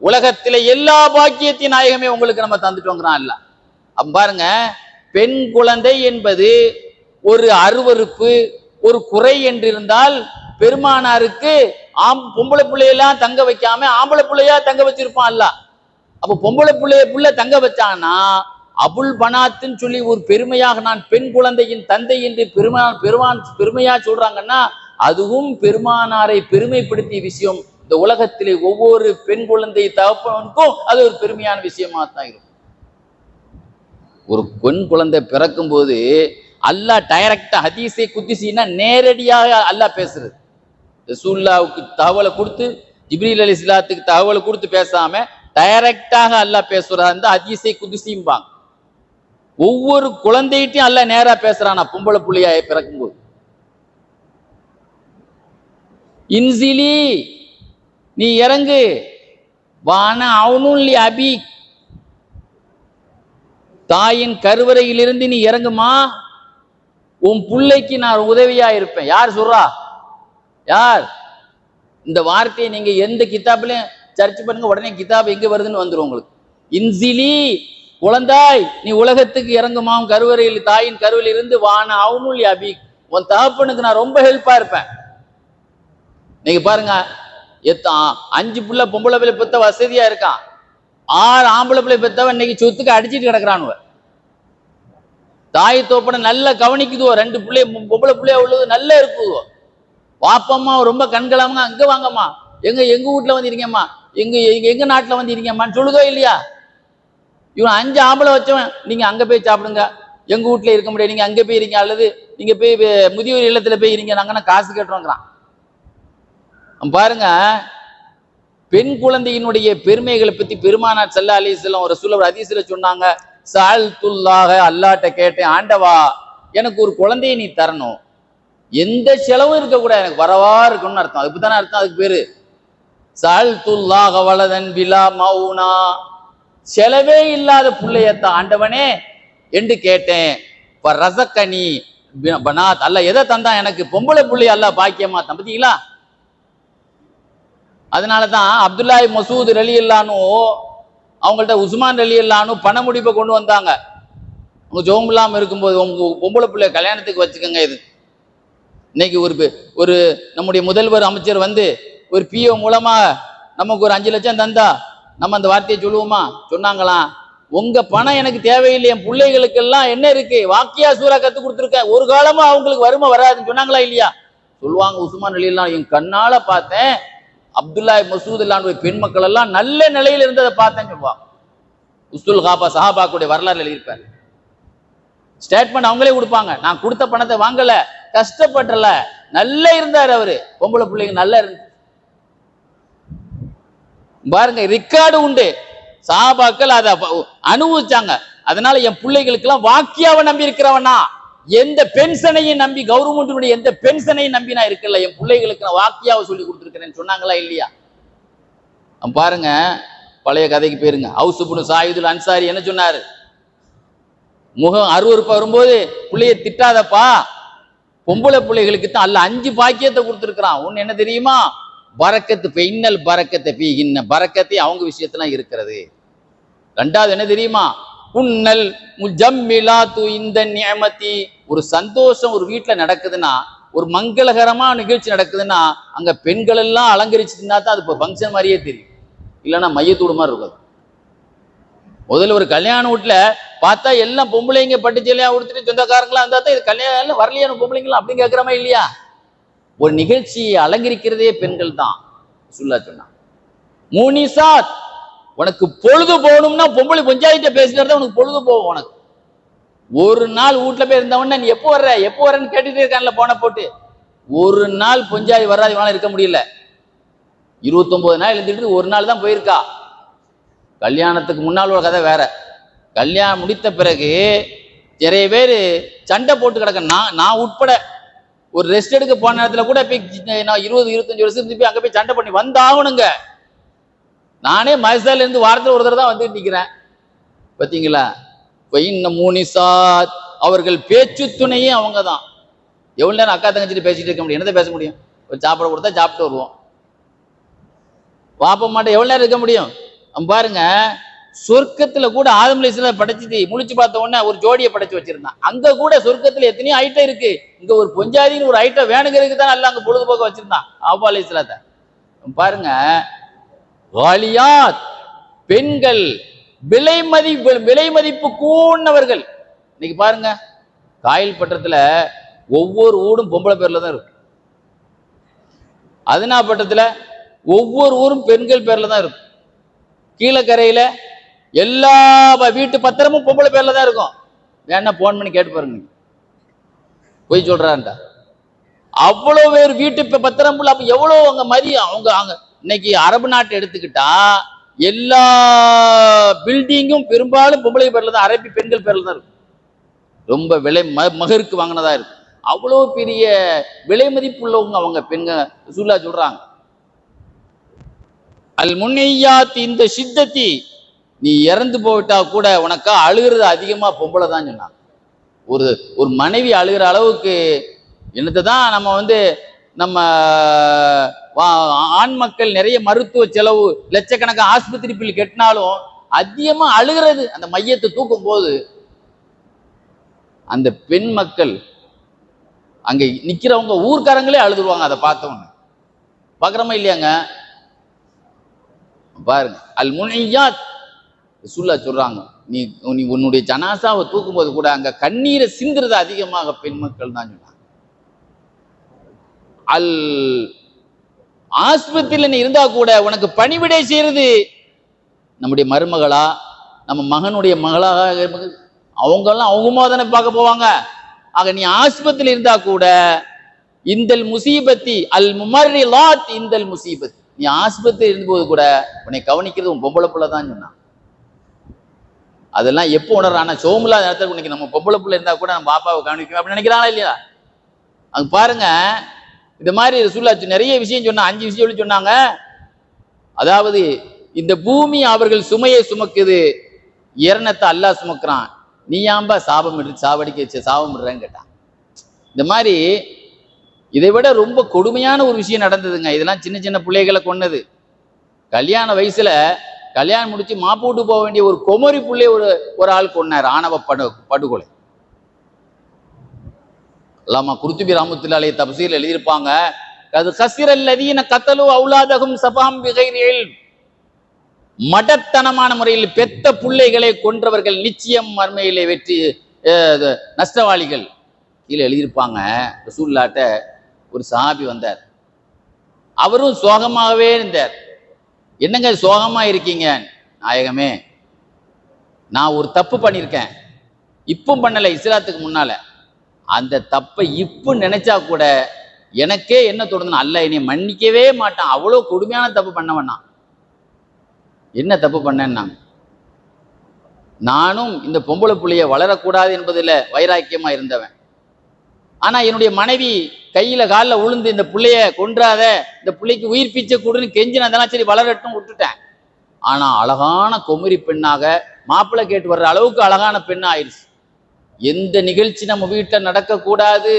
உலகத்தில எல்லா பாக்கியத்தின் நாயகமே உங்களுக்கு நம்ம தந்துட்டோங்கிறான் அல்லாஹ். அப்ப பாருங்க, பெண் குழந்தை என்பது ஒரு அருவருப்பு, ஒரு குறை என்று இருந்தால் பெருமானாருக்கு பொம்பளை பிள்ளையெல்லாம் தங்க வைக்காம ஆம்பளை பிள்ளையா தங்க வச்சிருப்பான் அல்லாஹ். அப்ப பொம்பளை புள்ள தங்க வச்சான்னா அபுல் பனாத்துன்னு சொல்லி ஒரு பெருமையாக, நான் பெண் குழந்தையின் தந்தை என்று பெருமையா சொல்றாங்கன்னா, அதுவும் பெருமானாரை பெருமைப்படுத்திய விஷயம். இந்த உலகத்திலே ஒவ்வொரு பெண் குழந்தை தகப்பனுக்கும் அது ஒரு பெருமையான விஷயமா தான் இருக்கும். ஒரு பெண் குழந்தை பிறக்கும் போது அல்லாஹ் டைரக்டா ஹதீஸை குத்திசின்னா நேரடியாக அல்லாஹ் பேசுறது. ரசூலுல்லாஹ்வுக்கு தகவலை கொடுத்து, ஜிப்ரீல் அலைஹிஸ்ஸலாத்துக்கு தகவலை கொடுத்து பேசாம டைரக்டாக அல்லாஹ் பேசுறாரு. அந்த ஹதீஸை குத்திசிம்பாங்க. ஒவ்வொரு குழந்தைகிட்டையும் அல்லாஹ் நேரா பேசுறானா பொம்பளை புள்ளையா பிறக்கும்போது. இன்சிலி, நீ இறங்கு, வான அவனும் அபி, தாயின் கருவறையிலிருந்து நீ இறங்குமா, உன் பிள்ளைக்கு நான் உதவியா இருப்பேன். யார் சொல்றா? யார்? இந்த வார்த்தையை நீங்க எந்த கிதாப்லயும் சர்ச் பண்ணுங்க, உடனே கிதாப் எங்க வருதுன்னு வந்துடும் உங்களுக்கு. இன்சிலி, குழந்தாய் நீ உலகத்துக்கு இறங்குமா, கருவறையில் தாயின் கருவில் இருந்து, வான அவனுல் அபி, உன் தகப்பனுக்கு நான் ரொம்ப ஹெல்ப்பா இருப்பேன். நீங்க பாருங்க, 5 பிள்ளை பொம்பளை பிள்ளை பெத்த வசதியா இருக்கான், 6 ஆம்பளை பிள்ளை பெத்தவன் இன்னைக்கு சொத்துக்கு அடிச்சிட்டு கிடக்குறானுவ. தாய் தோப்பனை நல்லா கவனிக்குதுவோ, 2 பிள்ளைய பொம்பளை பிள்ளையா உள்ளது நல்லா இருக்குதுவோ. வாப்பம்மா ரொம்ப கண்களாமங்க, அங்க வாங்கம்மா, எங்க வீட்டுல வந்து இருக்கேம்மா, எங்க நாட்டுல வந்து இருக்கேம்மான்னு சொல்லுதோ இல்லையா? இவன் 5 ஆம்பளை வச்சவன், நீங்க அங்க போய் சாப்பிடுங்க, எங்க வீட்டுல இருக்க முடியாது, நீங்க அங்க போய் இருங்க, அல்லது நீங்க போய் முதியோர் இல்லத்துல போய் இருங்க, நாங்கன்னா காசு கேட்டுறோங்கிறான். பாருங்க, பெண் குழந்தையினுடைய பெருமைகளை பத்தி பெருமானார் ஸல்லல்லாஹு அலைஹி வஸல்லம் ரசூலுல்லாஹ் ஹதீஸ்ல சொன்னாங்க, ஸஅல்துல்லாஹ, அல்லாஹ்ட்ட கேட்டேன், ஆண்டவா எனக்கு ஒரு குழந்தையை நீ தரணும், எந்த செலவும் இருக்க கூட, எனக்கு வரவா இருக்கணும்னு அர்த்தம். அதுக்கு தானே அர்த்தம், அதுக்கு பேரு ஸஅல்துல்லாஹ வலதன் பிலா மௌனா, செலவே இல்லாத பிள்ளையத்தான் ஆண்டவனே என்று கேட்டேன். ரஸக்கனி பனாத், அல்லாஹ் எதை தந்தான் எனக்கு? பொம்பளை பிள்ளைய அல்லாஹ் பாக்கியமா தான். பார்த்தீங்களா? அதனாலதான் அப்துல்லாஹி மசூத் ரலியல்லாஹு அவங்கள்ட்ட உஸ்மான் ரலியல்லாஹு பண முடிப்பை கொண்டு வந்தாங்க. உங்க ஜோம் இல்லாம இருக்கும்போது உங்க பொம்பளை பிள்ளை கல்யாணத்துக்கு வச்சுக்கோங்க. இது இன்னைக்கு ஒரு நம்முடைய முதல்வர் அமைச்சர் வந்து ஒரு பிஓ மூலமா நமக்கு ஒரு 5 லட்சம் தந்தா நம்ம அந்த வார்த்தையை சொல்லுவோமா? சொன்னாங்களாம், உங்க பணம் எனக்கு தேவையில்லை, என் பிள்ளைகளுக்கெல்லாம் என்ன இருக்கு, வாக்கியா சூரா கத்து கொடுத்துருக்கேன், ஒரு காலமா அவங்களுக்கு வறுமை வராதுன்னு சொன்னாங்களா இல்லையா? சொல்லுவாங்க உஸ்மான் ரலியல்லாஹு, என் கண்ணால பார்த்தேன், அப்துல்லாஹி மசூத் அல்லாஹ்வுடைய பெண் மக்கள் எல்லாம் நல்ல நிலையில் இருந்ததை பார்த்தேன்னு சொல்லுவாங்க. உஸ்துல் காபா சஹாபாக்குடைய வரலாறு எழுதியிருப்பாரு. ஸ்டேட்மெண்ட் அவங்களே கொடுப்பாங்க, நான் கொடுத்த பணத்தை வாங்கல, கஷ்டப்பட்டல, நல்லா இருந்தார் அவரு, பொம்பளை பிள்ளைங்க நல்லா இருந்து. பாருங்க, ரெக்கார்டு உண்டு, சஹாபாக்கள் அதை அனுபவிச்சாங்க. அதனால என் பிள்ளைகளுக்கு எல்லாம் வாக்கியாவை நம்பி இருக்கிறவனா, எந்த பென்ஷனையும் நம்பி, கவர்மெண்ட் எந்த பென்ஷனையும் நம்பி நான் இருக்கல, என் பிள்ளைகளுக்கு நான் வாக்கியாவை சொல்லி கொடுத்துருக்கிறேன்னு சொன்னாங்களா இல்லையா? பாருங்க, பழைய கதைக்கு போயிருங்க. ஹவுஸ் இப்னு சாயிதுல் அன்சாரி என்ன சொன்னாரு? முகம் அருவருப்பா வரும்போது பிள்ளைய திட்டாதப்பா, பொம்பளை பிள்ளைகளுக்கு தான் அல்ல 5 பாக்கியத்தை கொடுத்துருக்கிறான். ஒன்னு என்ன தெரியுமா? பரக்கத்து பெண்ணல் பரக்கத்தை பீகின்ன பரக்கத்தை அவங்க விஷயத்துல இருக்கிறது. 2வது என்ன தெரியுமா? உன்னல் முஜம்மிலாத்து இந்த நியமதி. ஒரு சந்தோஷம் ஒரு வீட்டுல நடக்குதுன்னா, ஒரு மங்களகரமா நிகழ்ச்சி நடக்குதுன்னா, அங்க பெண்கள் எல்லாம் அலங்கரிச்சுன்னா தான் அது இப்போ ஃபங்க்ஷன் மாதிரியே தெரியும். இல்லைன்னா மையத்தூடு மாதிரி இருக்காது. முதல்ல ஒரு கல்யாண வீட்டுல பார்த்தா எல்லாம் பொம்பளைங்க பட்டுச்சலையா கொடுத்துட்டு சொந்தக்காரங்களா இருந்தா தான் இது கல்யாணம் வரலையான பொம்பளைங்களா அப்படின்னு கேட்கிறமா இல்லையா? ஒரு நிகழ்ச்சியை அலங்கரிக்கிறதே பெண்கள் தான். சொல்லா சொன்னா மூனிசாத், உனக்கு பொழுது போகணும்னா பொம்பளை பஞ்சாயத்தை பேசினது உனக்கு பொழுது போகும். உனக்கு ஒரு நாள் வீட்டுல போய் இருந்தவன நீ எப்போ வரேன்னு கேட்டுட்டே இருக்கான்ல போன போட்டு. ஒரு நாள் பஞ்சாயி வராது இவனால இருக்க முடியல. 29 நாள் எழுதிட்டு ஒரு நாள் தான் போயிருக்கா. கல்யாணத்துக்கு முன்னால் உள்ள கதை வேற. கல்யாணம் முடித்த பிறகு நிறைய பேர் சண்டை போட்டு கிடக்க. நான் உட்பட ஒரு ரெஸ்ட் எடுக்க போன நேரத்துல கூட போய் நான் 20-25 வருஷத்துக்கு போய் அங்க போய் சண்டை பண்ணி வந்தாகணுங்க. நானே மயசால இருந்து வாரத்தில் ஒரு தடவை தான் வந்துட்டு நிற்கிறேன். பார்த்தீங்களா? மூனிசாத், அவர்கள் பேச்சு துணையே அவங்க தான். எவ்வளவு நேரம் அக்கா தங்கச்சிட்டு பேசிட்டு இருக்க முடியும்? என்னதை பேச முடியும்? ஒரு சாப்பிட கொடுத்தா சாப்பிட்டு வருவோம். வாப்ப மாட்டேன் எவ்வளவு நேரம் இருக்க முடியும்? பாருங்க, சொர்க்கத்துல கூட ஆதம் அலைஹிஸ்ஸலாம் படைச்சிட்டு முழிச்சு பார்த்த உடனே ஒரு ஜோடியை படைச்சு வச்சிருந்தான். அங்க கூட சொர்க்கத்துல எத்தனையோ ஐட்டம் இருக்கு. இங்க ஒரு பொஞ்சாதின்னு ஒரு ஐட்டம் வேணுங்கிறதுக்கு தான் அல்ல அங்க பொழுதுபோக்க வச்சிருந்தான் ஹவ்வா அலைஹிஸ்ஸலாத்தை. பாருங்க, வாலியாத், பெண்கள் விலை மதிப்பு கூண்ணவர்கள். இன்னைக்கு பாருங்க, காயல் பட்டத்துல ஒவ்வொரு ஊடும் பொம்பளை பேர்ல தான் இருக்கும். அதினா பட்டத்துல ஒவ்வொரு ஊரும் பெண்கள் பேர்ல தான் இருக்கும். கீழக்கரையில எல்லா வீட்டு பத்திரமும் பொம்பளை பேர்ல தான் இருக்கும். வேணா போன் பண்ணி கேட்டு பாருங்க, போய் சொல்றான்டா. அவ்வளவு பேர் வீட்டு பத்திரம். அப்ப எவ்வளவு அங்க மதியம் அவங்க. இன்னைக்கு அரபு நாட்டை எடுத்துக்கிட்டா எல்லா பில்டிங்கும் பெரும்பாலும் பொம்பளை பேர்ல தான், அரபி பெண்கள் பேர்ல தான் இருக்கும். ரொம்ப விலை மகருக்கு வாங்கினதா இருக்கு. அவ்வளவு பெரிய விலை மதிப்பு உள்ளவங்க அவங்க பெண்கள். ரசூலுல்லாஹ் சொல்றாங்க, அல் முன்னையாத் இந்த சித்தத்தி, நீ இறந்து போயிட்டா கூட உனக்கா அழுகிறது அதிகமா பொம்பளை தான் சொன்னாங்க. ஒரு மனைவி அழுகிற அளவுக்கு என்னத்தை தான் நம்ம ஆண் மக்கள் நிறைய மருத்துவ செலவு லட்சக்கணக்கான ஆஸ்பத்திரி பில் கட்டினாலும் அதிகமா அழுகிறது அந்த மையத்தை தூக்கும் போது. அந்த பெண் மக்கள் அங்க நிக்கிறவங்க ஊர்க்காரங்களே அழுதுருவாங்க அதை பார்த்தவங்க. பாக்குறோமா இல்லையாங்க? பாருங்க, அல் முன்னையாத் ரசூலுல்லாஹ் சொல்றாங்க, நீ உன்னுடைய ஜனாசாவை தூக்கும் போது கூட அங்க கண்ணீரை சிந்துறது அதிகமாக பெண் மக்கள் தான் சொன்னாங்க. அல் ஆஸ்பத்திரியில நீ இருந்தா கூட உனக்கு பணிவிடை செய்யறது நம்முடைய மருமகளா, நம்ம மகனுடைய மகளாக, அவங்க எல்லாம் அவங்க தானே பார்க்க போவாங்க. ஆக நீ ஆஸ்பத்திரியில் இருந்தா கூட இந்தல் முசீபத்தி அல் முமர்ரிலாத் இந்தல் முசீபத், நீ ஆஸ்பத்திரி இருந்தபோது கூட உன்னை கவனிக்கிறது உன் பொம்பளை பிள்ளை தான் சொன்னான். அதெல்லாம் எப்போ உணர்றான்? சோமுலா நேரத்தில் இன்னைக்கு நம்ம பொம்பளை பிள்ளை இருந்தா கூட நம்ம பாப்பாவை கவனிக்கணும் அப்படின்னு நினைக்கிறாங்களா இல்லையா? அங்க பாருங்க, இந்த மாதிரி ரசூலுல்லாஹ் நிறைய விஷயம் சொன்னா, 5 விஷயம் சொன்னாங்க. அதாவது இந்த பூமி அவர்கள் சுமையை சுமக்குது, இரணத்தை அல்லாஹ் சுமக்கிறான், நீ ஏன்பா சாபம் விடுறேன்னு கேட்டான். இந்த மாதிரி இதை விட ரொம்ப கொடுமையான ஒரு விஷயம் நடந்ததுங்க. இதெல்லாம் சின்ன சின்ன பிள்ளைகளை கொன்னது. கல்யாண வயசுல கல்யாணம் முடிச்சு மாப்பூட்டு போக வேண்டிய ஒரு குமரி பிள்ளை ஒரு ஆள் கொன்னார். ஆணவ படுகொலை. அல்லாமா குர்துபி ரஹ்மத்துல்லாஹி அலைஹி தஃசீர் எழுதியிருப்பாங்க, அது கஸிரல்லதீன கத்தலு அவுலாதஹும் சஃபாம் பிகைரி இல்ம், மடத்தனமான முறையில் பெத்த பிள்ளைகளை கொன்றவர்கள் நிச்சயம் மர்மையிலே வெற்றி நஷ்டவாளிகள். கீழே எழுதியிருப்பாங்க. ரசூலுல்லாஹ்ட்ட ஒரு சஹாபி வந்தார். அவரும் சோகமாகவே இருந்தார். என்னங்க சோகமா இருக்கீங்க? நாயகமே, நான் ஒரு தப்பு பண்ணியிருக்கேன், இப்போ பண்ணல, இஸ்லாத்துக்கு முன்னால. அந்த தப்பை இப்போ நினைச்சா கூட எனக்கே என்ன தோணுதுன்னா, அல்லாஹ் என்னை மன்னிக்கவே மாட்டான், அவ்வளோ கொடுமையான தப்பு பண்ண வேணாம். என்ன தப்பு பண்ணேன்னா, நானும் இந்த பொம்பளை புள்ளைய வளரக்கூடாது என்பதில் வைராக்கியமா இருந்தவன். ஆனா என்னுடைய மனைவி கையில காலில் உளுந்து இந்த பிள்ளைய கொன்றாத, இந்த பிள்ளைக்கு உயிர் பீச்சை கூடுன்னு கெஞ்சினதெல்லாம் சரி வளரட்டும் விட்டுட்டேன். ஆனா அழகான குமரி பெண்ணாக மாப்பிள்ளை கேட்டு வர்ற அளவுக்கு அழகான பெண்ணா ஆயிடுச்சு. எந்த நிகழ்ச்சி நம்ம வீட்டில் நடக்கக்கூடாது,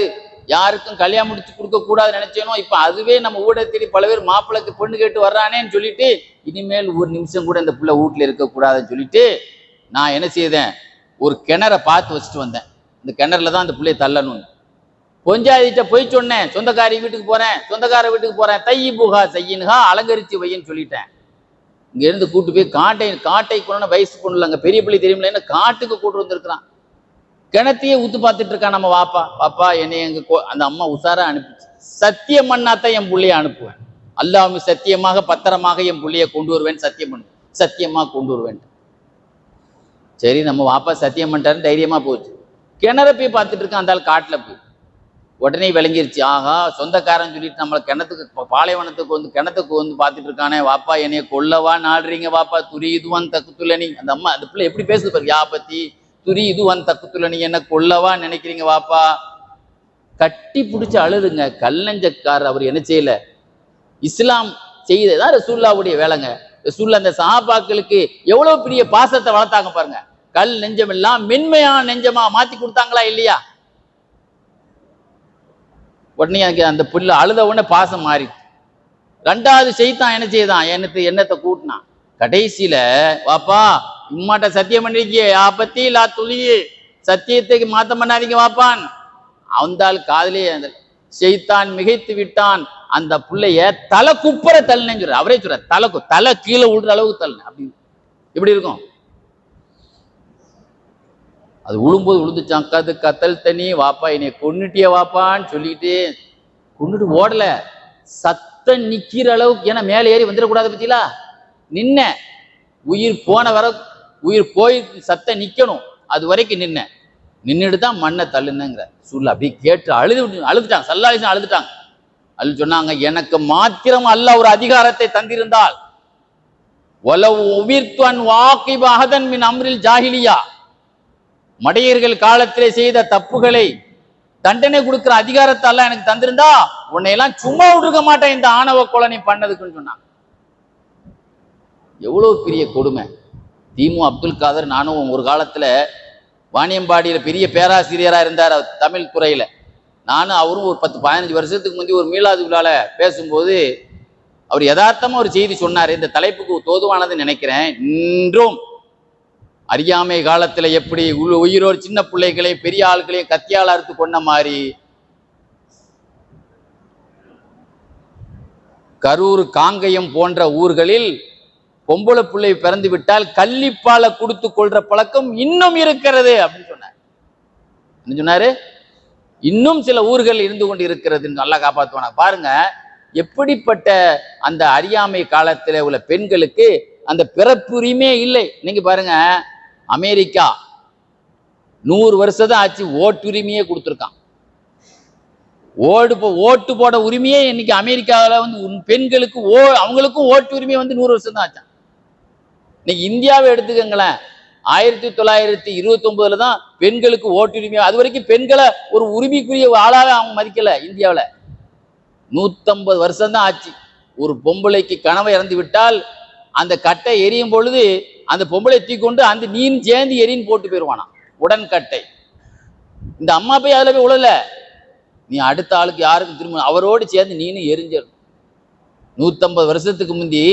யாருக்கும் கல்யாணம் முடிச்சு கொடுக்க கூடாதுன்னு நினைச்சேனோ, இப்ப அதுவே நம்ம ஊட தேடி பல பேர் மாப்பிள்ளைக்கு பொண்ணு கேட்டு வர்றானேன்னு சொல்லிட்டு இனிமேல் ஒரு நிமிஷம் கூட இந்த பிள்ளை வீட்டுல இருக்கக்கூடாதுன்னு சொல்லிட்டு நான் என்ன செய்தேன், ஒரு கிணறை பார்த்து வச்சுட்டு வந்தேன். இந்த கிணறுல தான் அந்த பிள்ளையை தள்ளணும். பொஞ்சாதிட்ட போய் சொன்னேன், சொந்தக்காரி வீட்டுக்கு போறேன், சொந்தக்கார வீட்டுக்கு போறேன், தையி புகா செய்யின்ஹா, அலங்கரிச்சு வையின்னு சொல்லிட்டேன். இங்க இருந்து கூட்டு போய் காட்டை கொண்டு வயசு பொண்ணு அங்க பெரிய பிள்ளை தெரியுமில்ல, காட்டுக்கு கூட்டு வந்திருக்கிறான். கிணத்தையே ஊத்து பார்த்துட்டு இருக்கான். நம்ம பாப்பா என்னை எங்க அந்த அம்மா உசாரா அனுப்பிச்சு, சத்தியம் பண்ணாதான் என் புள்ளைய அனுப்புவேன், அல்லாஹ் சத்தியமாக பத்திரமாக என் புள்ளைய கொண்டு வருவேன், சத்தியம் பண்ணு, சத்தியமா கொண்டு வருவேன். சரி நம்ம வாப்பா சத்தியம் பண்ணிட்டாரு, தைரியமா போச்சு. கிணற போய் பார்த்துட்டு இருக்கான் அந்த ஆள் காட்டுல போய். உடனே விளங்கிருச்சு, ஆகா சொந்தக்காரன் சொல்லிட்டு நம்மளை கிணத்துக்கு பாலைவனத்துக்கு வந்து கிணத்துக்கு வந்து பார்த்துட்டு இருக்கானே, வாப்பா என்னைய கொல்லவா நாடுறீங்க வாப்பா, துரி இதுவான் தக்குத்துலனி. அந்த அம்மா அந்த பிள்ளை எப்படி பேசுது பாரு, யா பத்தி துரி இதுவான் தக்குத்துலனி, என்ன கொல்லவா நினைக்கிறீங்க வாப்பா. கட்டி பிடிச்சி அழுதுங்க. கல்லஞ்சக்கார் அவர் என்ன செய்யல, இஸ்லாம் செய்ததான் ரசூல்லாவுடைய வேலைங்க. ரசூல்லா அந்த சஹாபாக்களுக்கு எவ்வளவு பெரிய பாசத்தை வளர்த்தாங்க பாருங்க. கல் நெஞ்சம் எல்லாம் மென்மையான நெஞ்சமா மாத்தி கொடுத்தாங்களா இல்லையா? உடனே எனக்கு அந்த புல்ல அழுத உடனே பாசம் மாறி. ரெண்டாவது செய்தான் என்ன செய்தான், எண்ணத்தை கூட்டினான். கடைசியில வாப்பா இம்மாட்ட சத்தியம் பண்ணிருக்கிய, பத்தி லா துளியே, சத்தியத்துக்கு மாத்தம் பண்ணாதீங்க வாப்பான். அவந்தால் காதலே அந்த செய்தான் மிகைத்து விட்டான். அந்த பிள்ளைய தலை குப்பரை தள்ளினேன்னு சொல்ற, அவரே சொல்ற, தலை கீழே விழுற அளவுக்கு தள்ளின. அப்படி எப்படி இருக்கும்? அது விழும்போது விழுந்துச்சான். கத்தல் தண்ணி வாப்பா என்னை கொன்னுட்டிய வாப்பான்னு சொல்லிட்டு கொன்னுட்டு ஓடல, சத்தம் நிக்கிற அளவுக்கு. ஏன்னா மேலே ஏறி வந்துடக்கூடாது பத்திலா, நின்ன உயிர் போன வர, உயிர் போய் சத்தம் நிக்கணும், அது வரைக்கும் நின்னுட்டு தான் மண்ணை தள்ளுனுங்கிற சொல்ல. அப்படியே கேட்டு அழுதுட்டாங்க. சல்லாலிசன் அழுதுட்டாங்க. அது சொன்னாங்க, எனக்கு மாத்திரம் அல்லாஹ் ஒரு அதிகாரத்தை தந்திருந்தால், வலவ் உபிர்த்வன் வாகிப அஹதன் மின் அம்ரில் ஜாஹிலியா, மடையர்கள் காலத்திலே செய்த தப்புகளை தண்டனை கொடுக்கிற அதிகாரத்தை எல்லாம் எனக்கு தந்திருந்தா உன்னை எல்லாம் சும்மா விட்டுருக்க மாட்டேன் இந்த ஆணவ கொலை பண்ணதுக்குன்னு சொன்னாங்க. எவ்வளவு பெரிய கொடுமை. திமு அப்துல் காதர் நானும் ஒரு காலத்துல வாணியம்பாடியில பெரிய பேராசிரியரா இருந்தார் தமிழ் துறையில. நானும் அவரும் ஒரு 10-15 வருஷத்துக்கு முந்தைய ஒரு மீலாது விழால பேசும்போது அவர் யதார்த்தமா ஒரு செய்தி சொன்னார். இந்த தலைப்புக்கு தோதுவானதுன்னு நினைக்கிறேன். இன்றும் அறியாமை காலத்துல எப்படி உயிரோடு சின்ன பிள்ளைகளையும் பெரிய ஆட்களையும் கத்தியால அறுத்து கொண்ட மாதிரி கரூர் காங்கயம் போன்ற ஊர்களில் பொம்பளை பிள்ளை பிறந்து விட்டால் கள்ளிப்பாலை கொடுத்து கொள்ற பழக்கம் இன்னும் இருக்கிறது அப்படின்னு சொன்னார். என்ன சொன்னாரு? இன்னும் சில ஊர்கள் இருந்து கொண்டு இருக்கிறது. நல்லா காப்பாற்றுவானா பாருங்க. எப்படிப்பட்ட அந்த அறியாமை காலத்துல உள்ள பெண்களுக்கு அந்த பிறப்புரிமையே இல்லை. நீங்க பாருங்க, அமெரிக்கா 100 வருஷம் தான் ஆச்சு ஓட்டுரிமையே கொடுத்துருக்கான். ஓட்டு போட உரிமையே இன்னைக்கு அமெரிக்காவில் வந்து பெண்களுக்கு அவங்களுக்கும் ஓட்டு உரிமை வந்து 100 வருஷம் தான் ஆச்சான். இன்னைக்கு இந்தியாவை எடுத்துக்கங்களேன், 1929 தான் பெண்களுக்கு ஓட்டுரிமை. அது வரைக்கும் பெண்களை ஒரு உரிமைக்குரிய ஆளாக அவங்க மதிக்கல. இந்தியாவில் 150 வருஷம் தான் ஆச்சு. ஒரு பொம்பளைக்கு கணவன் இறந்து விட்டால் அந்த கட்டை எரியும் பொழுது அந்த பொம்பளை தூக்கொண்டு அந்த நீன் சேர்ந்து எரின்னு போட்டு போயிடுவானா, உடன்கட்டை. இந்த அம்மா போய் அதுல போய் உழல, நீ அடுத்த ஆளுக்கு யாருக்கும் திரும்ப அவரோடு சேர்ந்து நீனும் எரிஞ்சிடும். 150 வருஷத்துக்கு முந்தி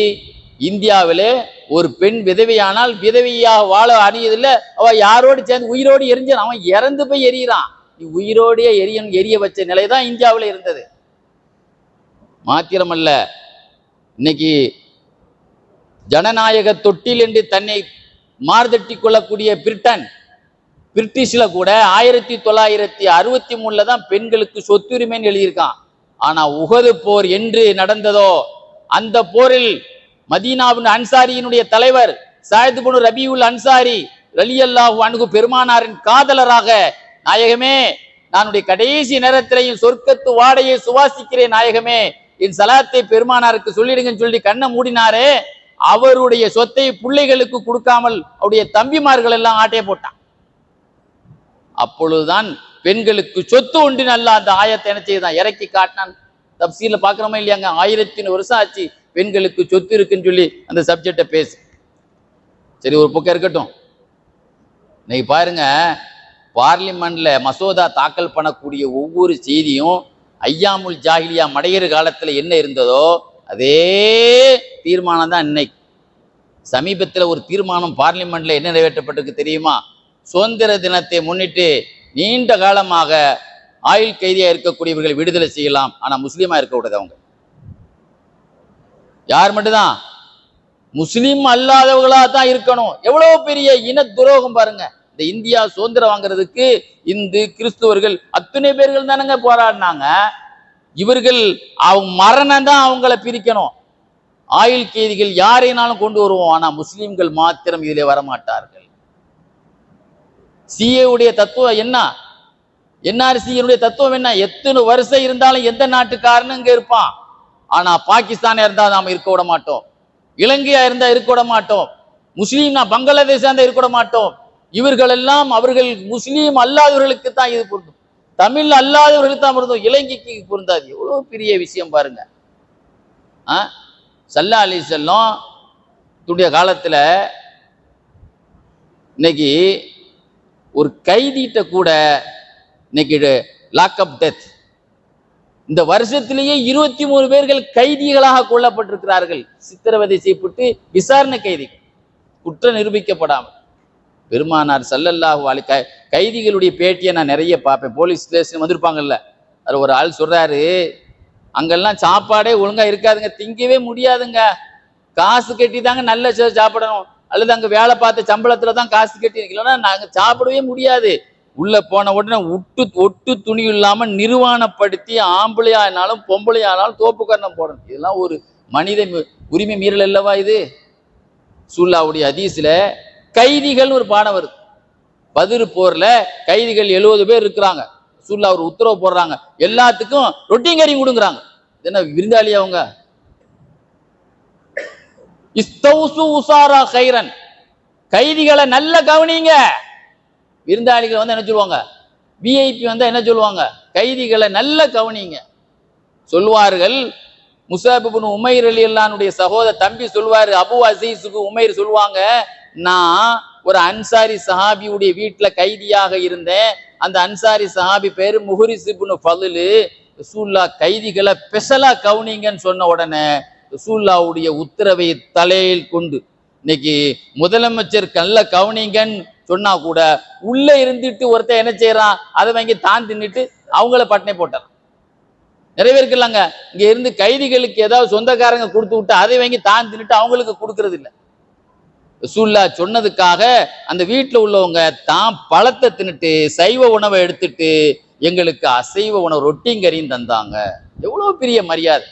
இந்தியாவிலே ஒரு பெண் விதவையானால் விதவையாக வாழ அணியதில்லை, அவ யாரோடு சேர்ந்து உயிரோடு எரிஞ்சான். அவன் இறந்து போய் எரியிறான். நீ உயிரோடையே எரிய வச்ச நிலைதான் இந்தியாவில் இருந்தது. மாத்திரமல்ல, இன்னைக்கு ஜனநாயக தொட்டில் என்று தன்னை மார்தட்டி கொள்ளக்கூடிய பிரிட்டிஷ்ல கூட 1963 தான் பெண்களுக்கு சொத்துரிமைன்னு எழுதியிருக்கான். ஆனா உஹது போர் என்று நடந்ததோ அந்த போரில் மதீனாவின் அன்சாரியினுடைய தலைவர் சாயித் இப்னு ரபியுல் அன்சாரி ரலியல்லாஹு அன்ஹு பெருமானாரின் காதலராக, நாயகமே நானுடைய கடைசி நேரத்திலேயும் சொர்க்கத்து வாடையை சுவாசிக்கிறேன் நாயகமே, என் சலாத்தை பெருமானாருக்கு சொல்லிடுங்கன்னு சொல்லி கண்ணை மூடினாரே, அவருடைய சொத்தை பிள்ளைகளுக்கு கொடுக்காமல் அவருடைய தம்பிமார்கள் எல்லாம் ஆட்டையை போட்டான். அப்பொழுதுதான் பெண்களுக்கு சொத்து உண்டு நல்லா அந்த ஆயத்தை என்ன செய்தான் இறக்கி காட்டினான். தப்சீர்ல பாக்குறோமா இல்லையாங்க? 1100 வருஷம் ஆச்சு பெண்களுக்கு சொத்து இருக்குன்னு சொல்லி அந்த சப்ஜெக்டை பேசு. சரி, ஒரு பக்கம் இருக்கட்டும். இன்னைக்கு பாருங்க, பார்லிமெண்ட்ல மசோதா தாக்கல் பண்ணக்கூடிய ஒவ்வொரு செய்தியும் ஐயாமுல் ஜாஹிலியா மடையர் காலத்துல என்ன இருந்ததோ அதே தீர்மானம் தான் இன்னைக்கு. சமீபத்தில் ஒரு தீர்மானம் பார்லிமெண்ட்ல என்ன நிறைவேற்றப்பட்டிருக்கு தெரியுமா? சுதந்திர தினத்தை முன்னிட்டு நீண்ட காலமாக ஆயுள் கைதியா இருக்கக்கூடியவர்கள் விடுதலை செய்யலாம், ஆனா முஸ்லீமா இருக்கக்கூடாது. அவங்க யார் மட்டும்தான்? முஸ்லீம் அல்லாதவர்களா தான் இருக்கணும். எவ்வளவு பெரிய இன துரோகம் பாருங்க. இந்த இந்தியா சுதந்திரம் வாங்குறதுக்கு இந்து கிறிஸ்துவர்கள் அத்தனை பேர்கள் தானங்க போராடினாங்க. இவர்கள் அவங்க மரணம் தான் அவங்கள பிரிக்கணும். ஆயுள் கைதிகள் யாரைனாலும் கொண்டு வருவோம், ஆனா முஸ்லிம்கள் மாத்திரம் இதிலே வரமாட்டார்கள். சிஏவுடைய தத்துவம் என்ன? என்ஆர்சியினுடைய தத்துவம் என்ன? எத்தனை வருஷம் இருந்தாலும் எந்த நாட்டுக்காரனும் இங்க இருப்பான். ஆனா பாகிஸ்தானா இருந்தா நாம இருக்க விட மாட்டோம், இலங்கையா இருந்தா இருக்க விட மாட்டோம், முஸ்லீம்னா பங்களாதேஷா இருந்தா இருக்க விட மாட்டோம். இவர்கள் எல்லாம் அவர்கள் முஸ்லீம் அல்லாதவர்களுக்கு தான் இது பொருந்தும், தமிழ் அல்லாதவர்களுக்கு தான் பொருந்தும், இலங்கைக்கு பொருந்தாது. எவ்வளவு பெரிய விஷயம் பாருங்க. ஸல்லல்லாஹு அலைஹி வஸல்லம் துடைய காலத்துல இன்னைக்கு ஒரு கைதிட்ட கூட இன்னைக்கு லாக்அப் டெத், இந்த வருஷத்திலேயே 23 பேர்கள் கைதிகளாக கொல்லப்பட்டிருக்கிறார்கள். சித்திரவதை செய்யப்பட்டு விசாரணை கைதி, குற்றம் நிரூபிக்கப்படாமல். பெருமானார் ஸல்லல்லாஹு அலைஹி கைதிகளுடைய பேட்டியை நான் நிறைய பார்ப்பேன். போலீஸ் ஸ்டேஷன் வந்திருப்பாங்கல்ல, அதில் ஒரு ஆள் சொல்றாரு, அங்கெல்லாம் சாப்பாடே ஒழுங்கா இருக்காதுங்க, திங்கவே முடியாதுங்க, காசு கட்டி தாங்க நல்ல சாப்பிடணும், அல்லது அங்க வேலை பார்த்த சம்பளத்துல தான் காசு கட்டி இருக்கலன்னா நாங்க சாப்பிடவே முடியாது. உள்ள போன உடனே ஒட்டு துணி இல்லாம நிர்வாணப்படுத்தி ஆம்பளையானாலும் பொம்பளையானாலும் தோப்புக்கரணம் போடணும். இதெல்லாம் ஒரு மனித உரிமை மீறல் அல்லவா இது? சூல்லாவுடைய ஹதீஸ்ல கைதிகள் ஒரு பாடம் வருது. பதிரு போர்ல கைதிகள் 70 பேர் இருக்கிறாங்க. சூல்லா ஒரு உத்தரவு போடுறாங்க, எல்லாத்துக்கும் ரொட்டிங் கறி கொடுக்குறாங்க. என்ன விருந்தாளி அவங்க? இஸ்தௌசு உசாரா கைரன், கைதிகளை நல்ல கவனிங்க. விருந்தாளிகள் வந்து என்ன சொல்லுவாங்க? விஐபி வந்தா என்ன சொல்லுவாங்க? கைதிகளை நல்ல கவனிங்க சொல்வார்கள். முஸாப் இப்னு உமைர் ரலியல்லாஹுடைய சகோதர தம்பி சொல்வாரு, அபு அசீஸுக்கு உமைர் சொல்லுவாங்க, நான் ஒரு அன்சாரி சஹாபியுடைய வீட்டுல கைதியாக இருந்தேன். அந்த அன்சாரி சஹாபி பேரு முஹரிஸ் இப்னு ஃபதுல். ரசூலுல்லாஹ் கைதிகளை ஸ்பெஷலா கவனிங்கன்னு சொன்ன உடனே ரசூலுல்லாஹ்வுடைய உத்தரவை தலையில் கொண்டு இன்னைக்கு முதலமைச்சர் கல்ல கவனிங்கன்னு சொன்னா கூட உள்ள இருந்துட்டு ஒருத்தர் என்ன செய்யறான், அதை வாங்கி தான் தின்னுட்டு அவங்கள பட்டினி போட்டான். நிறைய பேருக்கு இல்லைங்க, இங்க இருந்து கைதிகளுக்கு ஏதாவது சொந்தக்காரங்க கொடுத்து விட்டு அதை வாங்கி தான் தின்னுட்டு அவங்களுக்கு கொடுக்கறது இல்லை. ரசூலுல்லாஹ் சொன்னதுக்காக அந்த வீட்டில் உள்ளவங்க தான் பழத்தை தின்னுட்டு சைவ உணவை எடுத்துட்டு எங்களுக்கு அசைவ உணவு ரொட்டியும் கறியும் தந்தாங்க. எவ்வளவு பெரிய மரியாதை!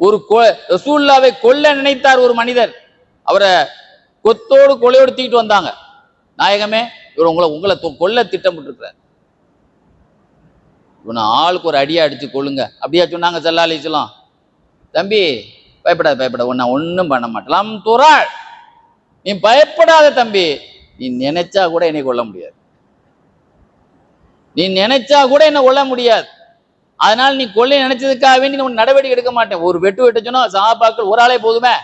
ஒரு ரசூலுல்லாஹ்வை கொல்ல நினைத்தார் ஒரு மனிதர், அவரை கொத்தோடு கொலையோடு தூக்கிட்டு வந்தாங்க. நாயகமே, இவர் உங்களை கொல்ல திட்டமிட்டு இருக்கிறார், இவனை ஆளுக்கு ஒரு அடியா அடிச்சு கொள்ளுங்க அப்படியா சொன்னாங்க ஸல்லல்லாஹு அலைஹி வஸல்லம். தம்பி பயப்படாத, உன்னை ஒன்றும் பண்ண மாட்டலாம் துறாள், நீ பயப்படாத தம்பி, நீ நினைச்சா கூட என்னை கொல்ல முடியாது, நீ நினைச்சா கூட என்ன கொல்ல முடியாது, அதனால நீ கொள்ளை நினைச்சதுக்காக வேண்டி உன் நடவடிக்கை எடுக்க மாட்டேன். ஒரு வெட்டு வெட்ட சொன்னா சஹாபாக்கள் ஒரு ஆளே போதுமே.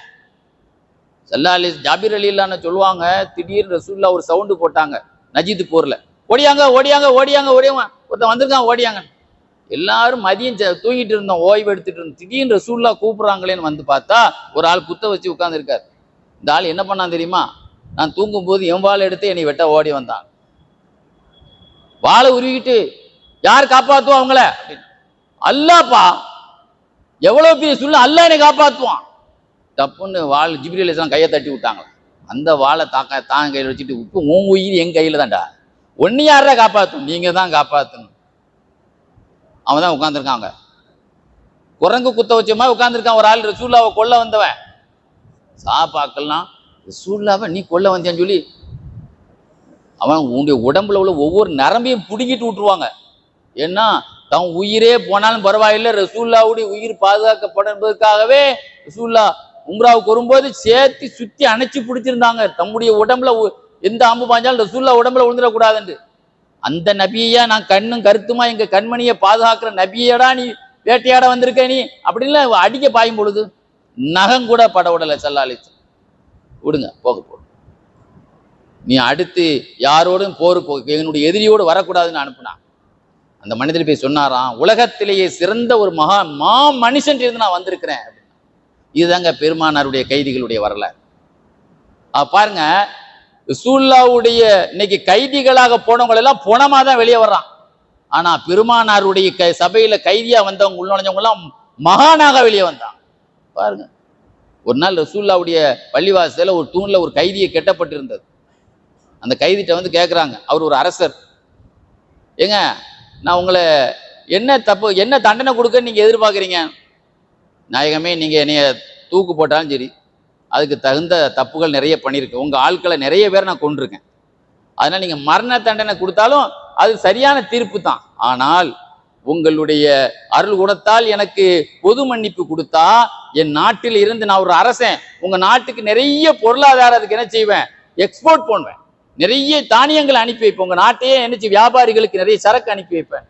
ஸல்லல்லாஹு அலைஹி ஜாபிர் ரலியல்லாஹு சொல்லுவாங்க, திடீர்னு ரசூலுல்லாஹ் ஒரு சவுண்டு போட்டாங்க நஜீத் போர்ல, ஓடியாங்க ஓடியாங்க ஓடியாங்க ஓடியாங்க, ஒருத்தன் வந்திருக்கான் ஓடியாங்க. எல்லாரும் மதியம் தூங்கிட்டு இருந்தோம், ஓய்வு எடுத்துட்டு இருந்தோம். திடீர்னு ரசூலுல்லாஹ் கூப்பிடுறாங்களேன்னு வந்து பார்த்தா ஒரு ஆள் குத்த வச்சு உட்கார்ந்து இருக்காரு. இந்த ஆள் என்ன பண்ணான் தெரியுமா? நான் தூங்கும் போது என் வாழை எடுத்து என்னை வெட்ட ஓடி வந்தான். வாழை உருவிக்கிட்டு யார் காப்பாத்துவா அவங்கள? அல்லாஹ்ப்பா, எவ்வளவு பெரிய சொல்ல, அல்லாஹ் என்னை காப்பாத்துவான். தப்புன்னு வாள் ஜிப்ரீல் அலைஹிஸ்ஸலாம் கையை தட்டி விட்டாங்க. அந்த வாழை தான் கையில் வச்சுட்டு, இப்போ உன் உயிர் என் கையில தான்டா, ஒன்னு யாரா காப்பாற்றும், நீங்க தான் காப்பாற்றணும். அவன் தான் உட்காந்துருக்காங்க, குரங்கு குத்த வச்சமா உட்காந்துருக்கான் ஒரு ஆள். ரசூலுல்லாஹ்வை கொல்ல வந்தவன். சஹாபாக்கள்லாம் ரசூலுல்லாஹ்வை நீ கொல்ல வந்தேன்னு சொல்லி அவன் உன்னுடைய உடம்புல உள்ள ஒவ்வொரு நரம்பையும் பிடுங்கிட்டு விட்டுருவாங்க. ஏன்னா தன் உயிரே போனாலும் பரவாயில்லை, ரசூலுல்லாஹ்வுடைய உயிர் பாதுகாக்கப்படுவதற்காகவே ரசூலுல்லாஹ் உம்ராவுக்கு வரும்போது சேர்த்து சுத்தி அணைச்சு பிடிச்சிருந்தாங்க. தம்முடைய உடம்புல எந்த அம்பு பாஞ்சாலும் ரசூலுல்லாஹ் உடம்புல விழுந்துடக்கூடாதுன்னு. அந்த நபியா நான் கண்ணும் கருத்துமா எங்க கண்மணியை பாதுகாக்கிற நபியடா நீ வேட்டையாட வந்திருக்க நீ அப்படின்னு அடிக்க பாயும் பொழுது நகம் கூட பட விடலை ஸல்லல்லாஹு அலைஹி வஸல்லம். விடுங்க போக போடும். நீ அடுத்து யாரோடும் போருக்கு என்னுடைய எதிரியோடு வரக்கூடாதுன்னு அனுப்புனான். அந்த மனிதர் போய் சொன்னாராம், உலகத்திலேயே சிறந்த ஒரு மா மனுஷன் இருந்து நான் வந்திருக்கிறேன். இதுதாங்க பெருமானாருடைய கைதிகளுடைய வரலாறு. பாருங்க, ரசூலுல்லாஹ்வுடைய இன்னைக்கு கைதிகளாக போனவங்க எல்லாம் போனமா தான் வெளியே வர்றான். ஆனா பெருமானாருடைய சபையில கைதியா வந்தவங்க உள்ள நுழைஞ்சவங்க எல்லாம் மகானாக வெளியே வந்தான். பாருங்க, ஒரு நாள் ரசூலுல்லாஹ்வுடைய பள்ளிவாசல ஒரு தூண்ல ஒரு கைதியை கெட்டப்பட்டிருந்தது. அந்த கைதிட்ட வந்து கேட்குறாங்க, அவர் ஒரு அரசர், ஏங்க நான் உங்களை என்ன தண்டனை கொடுக்க நீங்க எதிர்பார்க்குறீங்க? நாயகமே, நீங்க என்னைய தூக்கு போட்டாலும் சரி, அதுக்கு தகுந்த தப்புகள் நிறைய பண்ணியிருக்கேன், உங்க ஆட்களை நிறைய பேர் நான் கொண்டிருக்கேன், அதனால நீங்க மரண தண்டனை கொடுத்தாலும் அது சரியான தீர்ப்பு தான். ஆனால் உங்களுடைய அருள் குணத்தால் எனக்கு பொது மன்னிப்பு கொடுத்தா என் நாட்டில் இருந்து நான் ஒரு அரசன், உங்க நாட்டுக்கு நிறைய பொருளாதாரத்துக்கு என்ன செய்வேன், எக்ஸ்போர்ட் பண்ணுவேன், நிறைய தானியங்களை அனுப்பி வைப்பேன், உங்க நாட்டையே என்ன வியாபாரிகளுக்கு நிறைய சரக்கு அனுப்பி வைப்பேன்.